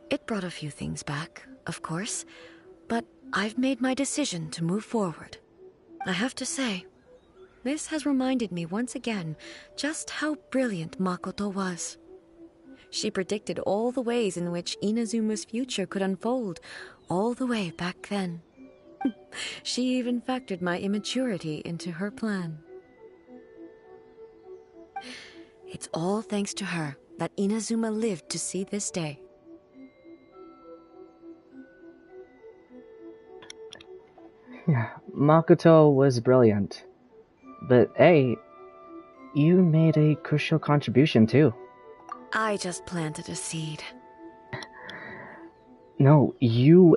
It brought a few things back, of course, but I've made my decision to move forward. I have to say, this has reminded me once again just how brilliant Makoto was. She predicted all the ways in which Inazuma's future could unfold, all the way back then. She even factored my immaturity into her plan. It's all thanks to her that Inazuma lived to see this day. Yeah, Makoto was brilliant. But A, you made a crucial contribution too. I just planted a seed. No, your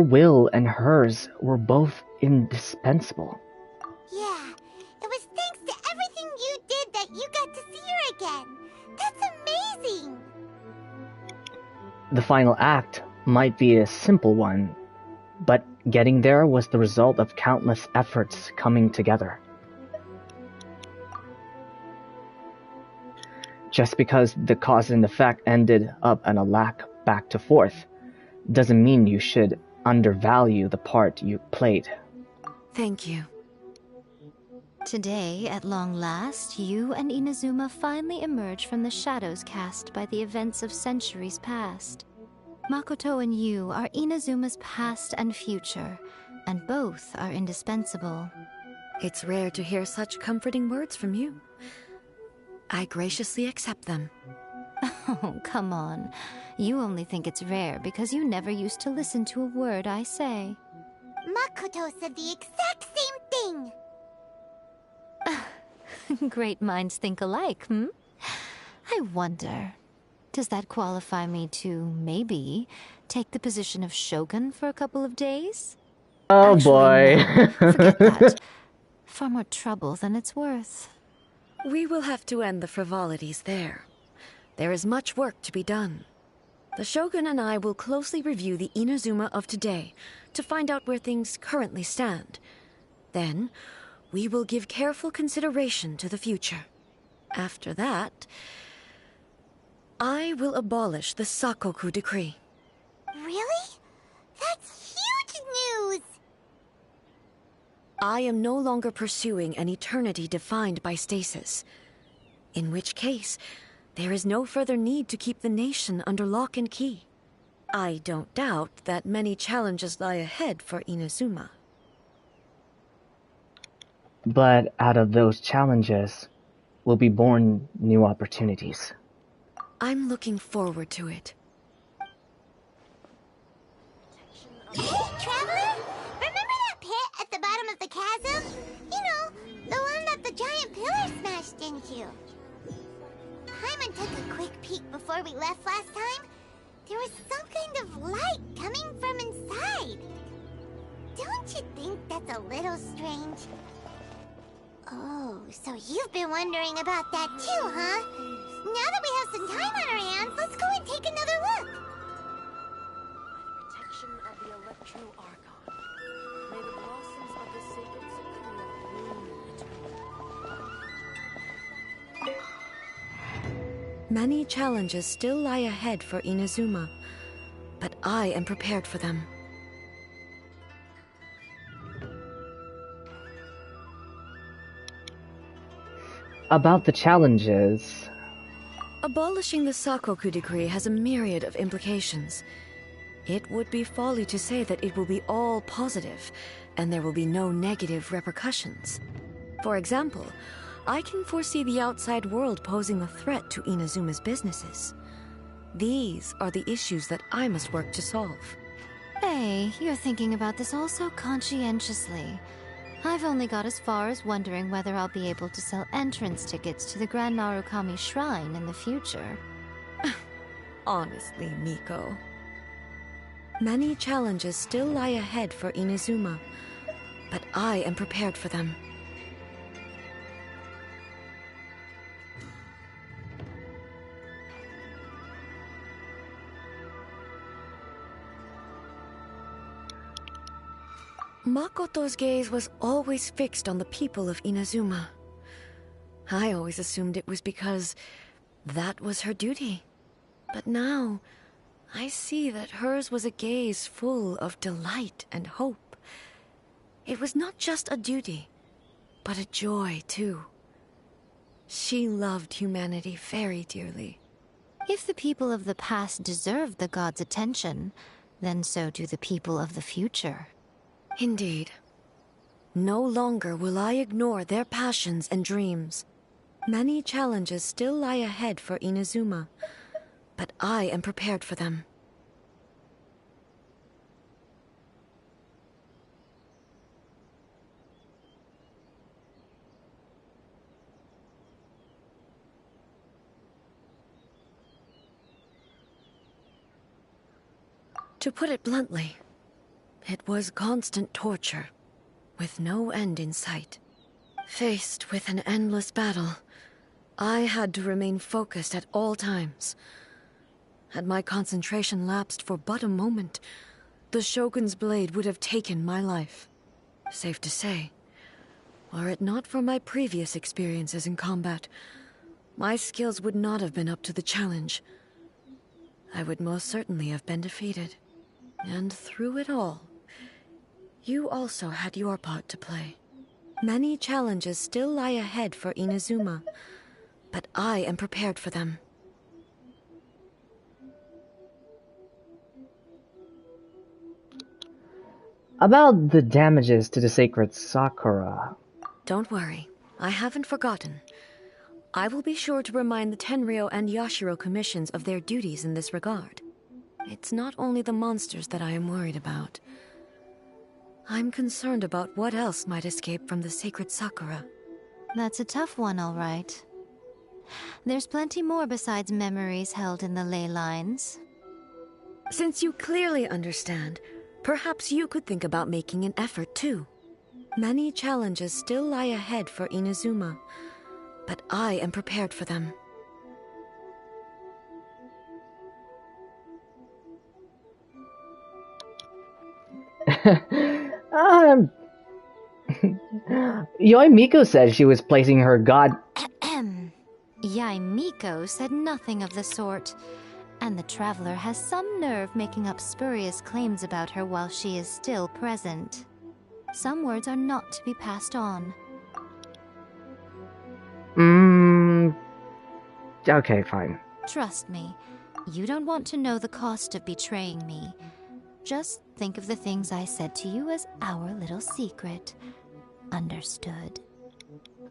will and hers were both indispensable. Yeah, it was thanks to everything you did that you got to see her again. That's amazing! The final act might be a simple one, but getting there was the result of countless efforts coming together. Just because the cause and effect ended up in a lack back to forth, doesn't mean you should undervalue the part you played. Thank you. Today, at long last, you and Inazuma finally emerge from the shadows cast by the events of centuries past. Makoto and you are Inazuma's past and future, and both are indispensable. It's rare to hear such comforting words from you. I graciously accept them. Oh, come on. You only think it's rare because you never used to listen to a word I say. Makoto said the exact same thing! Great minds think alike, hmm? I wonder, does that qualify me to, maybe, take the position of Shogun for a couple of days? Oh Actually, boy. no. Forget that. Far more trouble than it's worth. We will have to end the frivolities there. There is much work to be done. The Shogun and I will closely review the Inazuma of today to find out where things currently stand. Then, we will give careful consideration to the future. After that, I will abolish the Sakoku decree. Really? That's huge news! I am no longer pursuing an eternity defined by stasis. In which case, there is no further need to keep the nation under lock and key. I don't doubt that many challenges lie ahead for Inazuma. But out of those challenges will be born new opportunities. I'm looking forward to it. Hey, Traveler! Remember that pit at the bottom of the chasm? You know, the one that the giant pillar smashed into. Paimon took a quick peek before we left last time. There was some kind of light coming from inside. Don't you think that's a little strange? Oh, so you've been wondering about that too, huh? Now that we have some time on our hands, let's go and take another look. Protection of the Electro Archon. May the blossoms of the sacred sakura bloom eternally. Many challenges still lie ahead for Inazuma, but I am prepared for them. About the challenges... Abolishing the Sakoku decree has a myriad of implications. It would be folly to say that it will be all positive, and there will be no negative repercussions. For example, I can foresee the outside world posing a threat to Inazuma's businesses. These are the issues that I must work to solve. Hey, you're thinking about this all so conscientiously. I've only got as far as wondering whether I'll be able to sell entrance tickets to the Grand Narukami Shrine in the future. Honestly, Miko. Many challenges still lie ahead for Inazuma, but I am prepared for them. Makoto's gaze was always fixed on the people of Inazuma. I always assumed it was because that was her duty. But now, I see that hers was a gaze full of delight and hope. It was not just a duty, but a joy, too. She loved humanity very dearly. If the people of the past deserve the god's attention, then so do the people of the future. Indeed. No longer will I ignore their passions and dreams. Many challenges still lie ahead for Inazuma, but I am prepared for them. To put it bluntly, it was constant torture, with no end in sight. Faced with an endless battle, I had to remain focused at all times. Had my concentration lapsed for but a moment, the Shogun's blade would have taken my life. Safe to say, were it not for my previous experiences in combat, my skills would not have been up to the challenge. I would most certainly have been defeated. And through it all, you also had your part to play. Many challenges still lie ahead for Inazuma, but I am prepared for them. About the damages to the sacred Sakura. Don't worry. I haven't forgotten. I will be sure to remind the Tenryo and Yashiro commissions of their duties in this regard. It's not only the monsters that I am worried about. I'm concerned about what else might escape from the sacred Sakura. That's a tough one, all right. There's plenty more besides memories held in the ley lines. Since you clearly understand, perhaps you could think about making an effort too. Many challenges still lie ahead for Inazuma, but I am prepared for them. Yoi Miko said she was placing her god. Yai Miko said nothing of the sort, and the traveler has some nerve making up spurious claims about her while she is still present. Some words are not to be passed on. Okay, fine. Trust me, you don't want to know the cost of betraying me. Just think of the things I said to you as our little secret. Understood?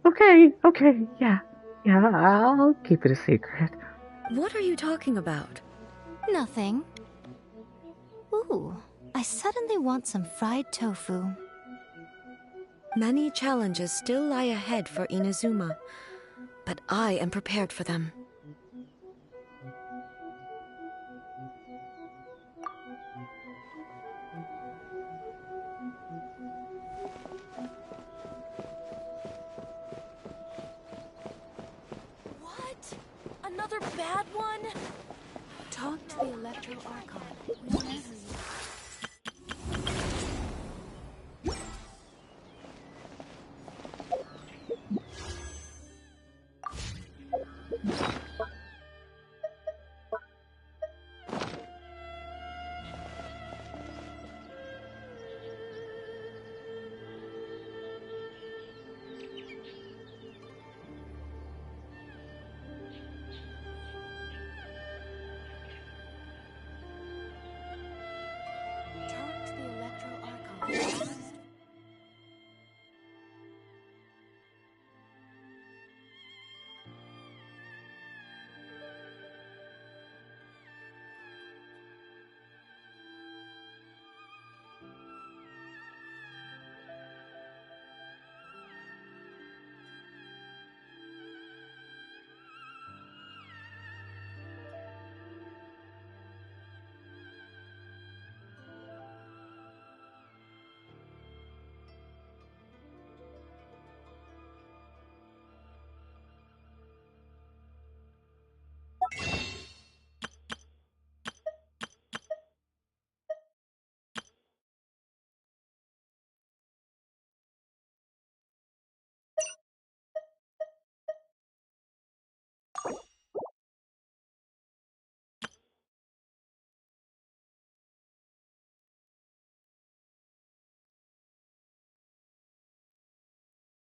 Okay, yeah, I'll keep it a secret. What are you talking about? Nothing. Ooh, I suddenly want some fried tofu. Many challenges still lie ahead for Inazuma, but I am prepared for them. What? Another bad one? Talk to the Electro Archon.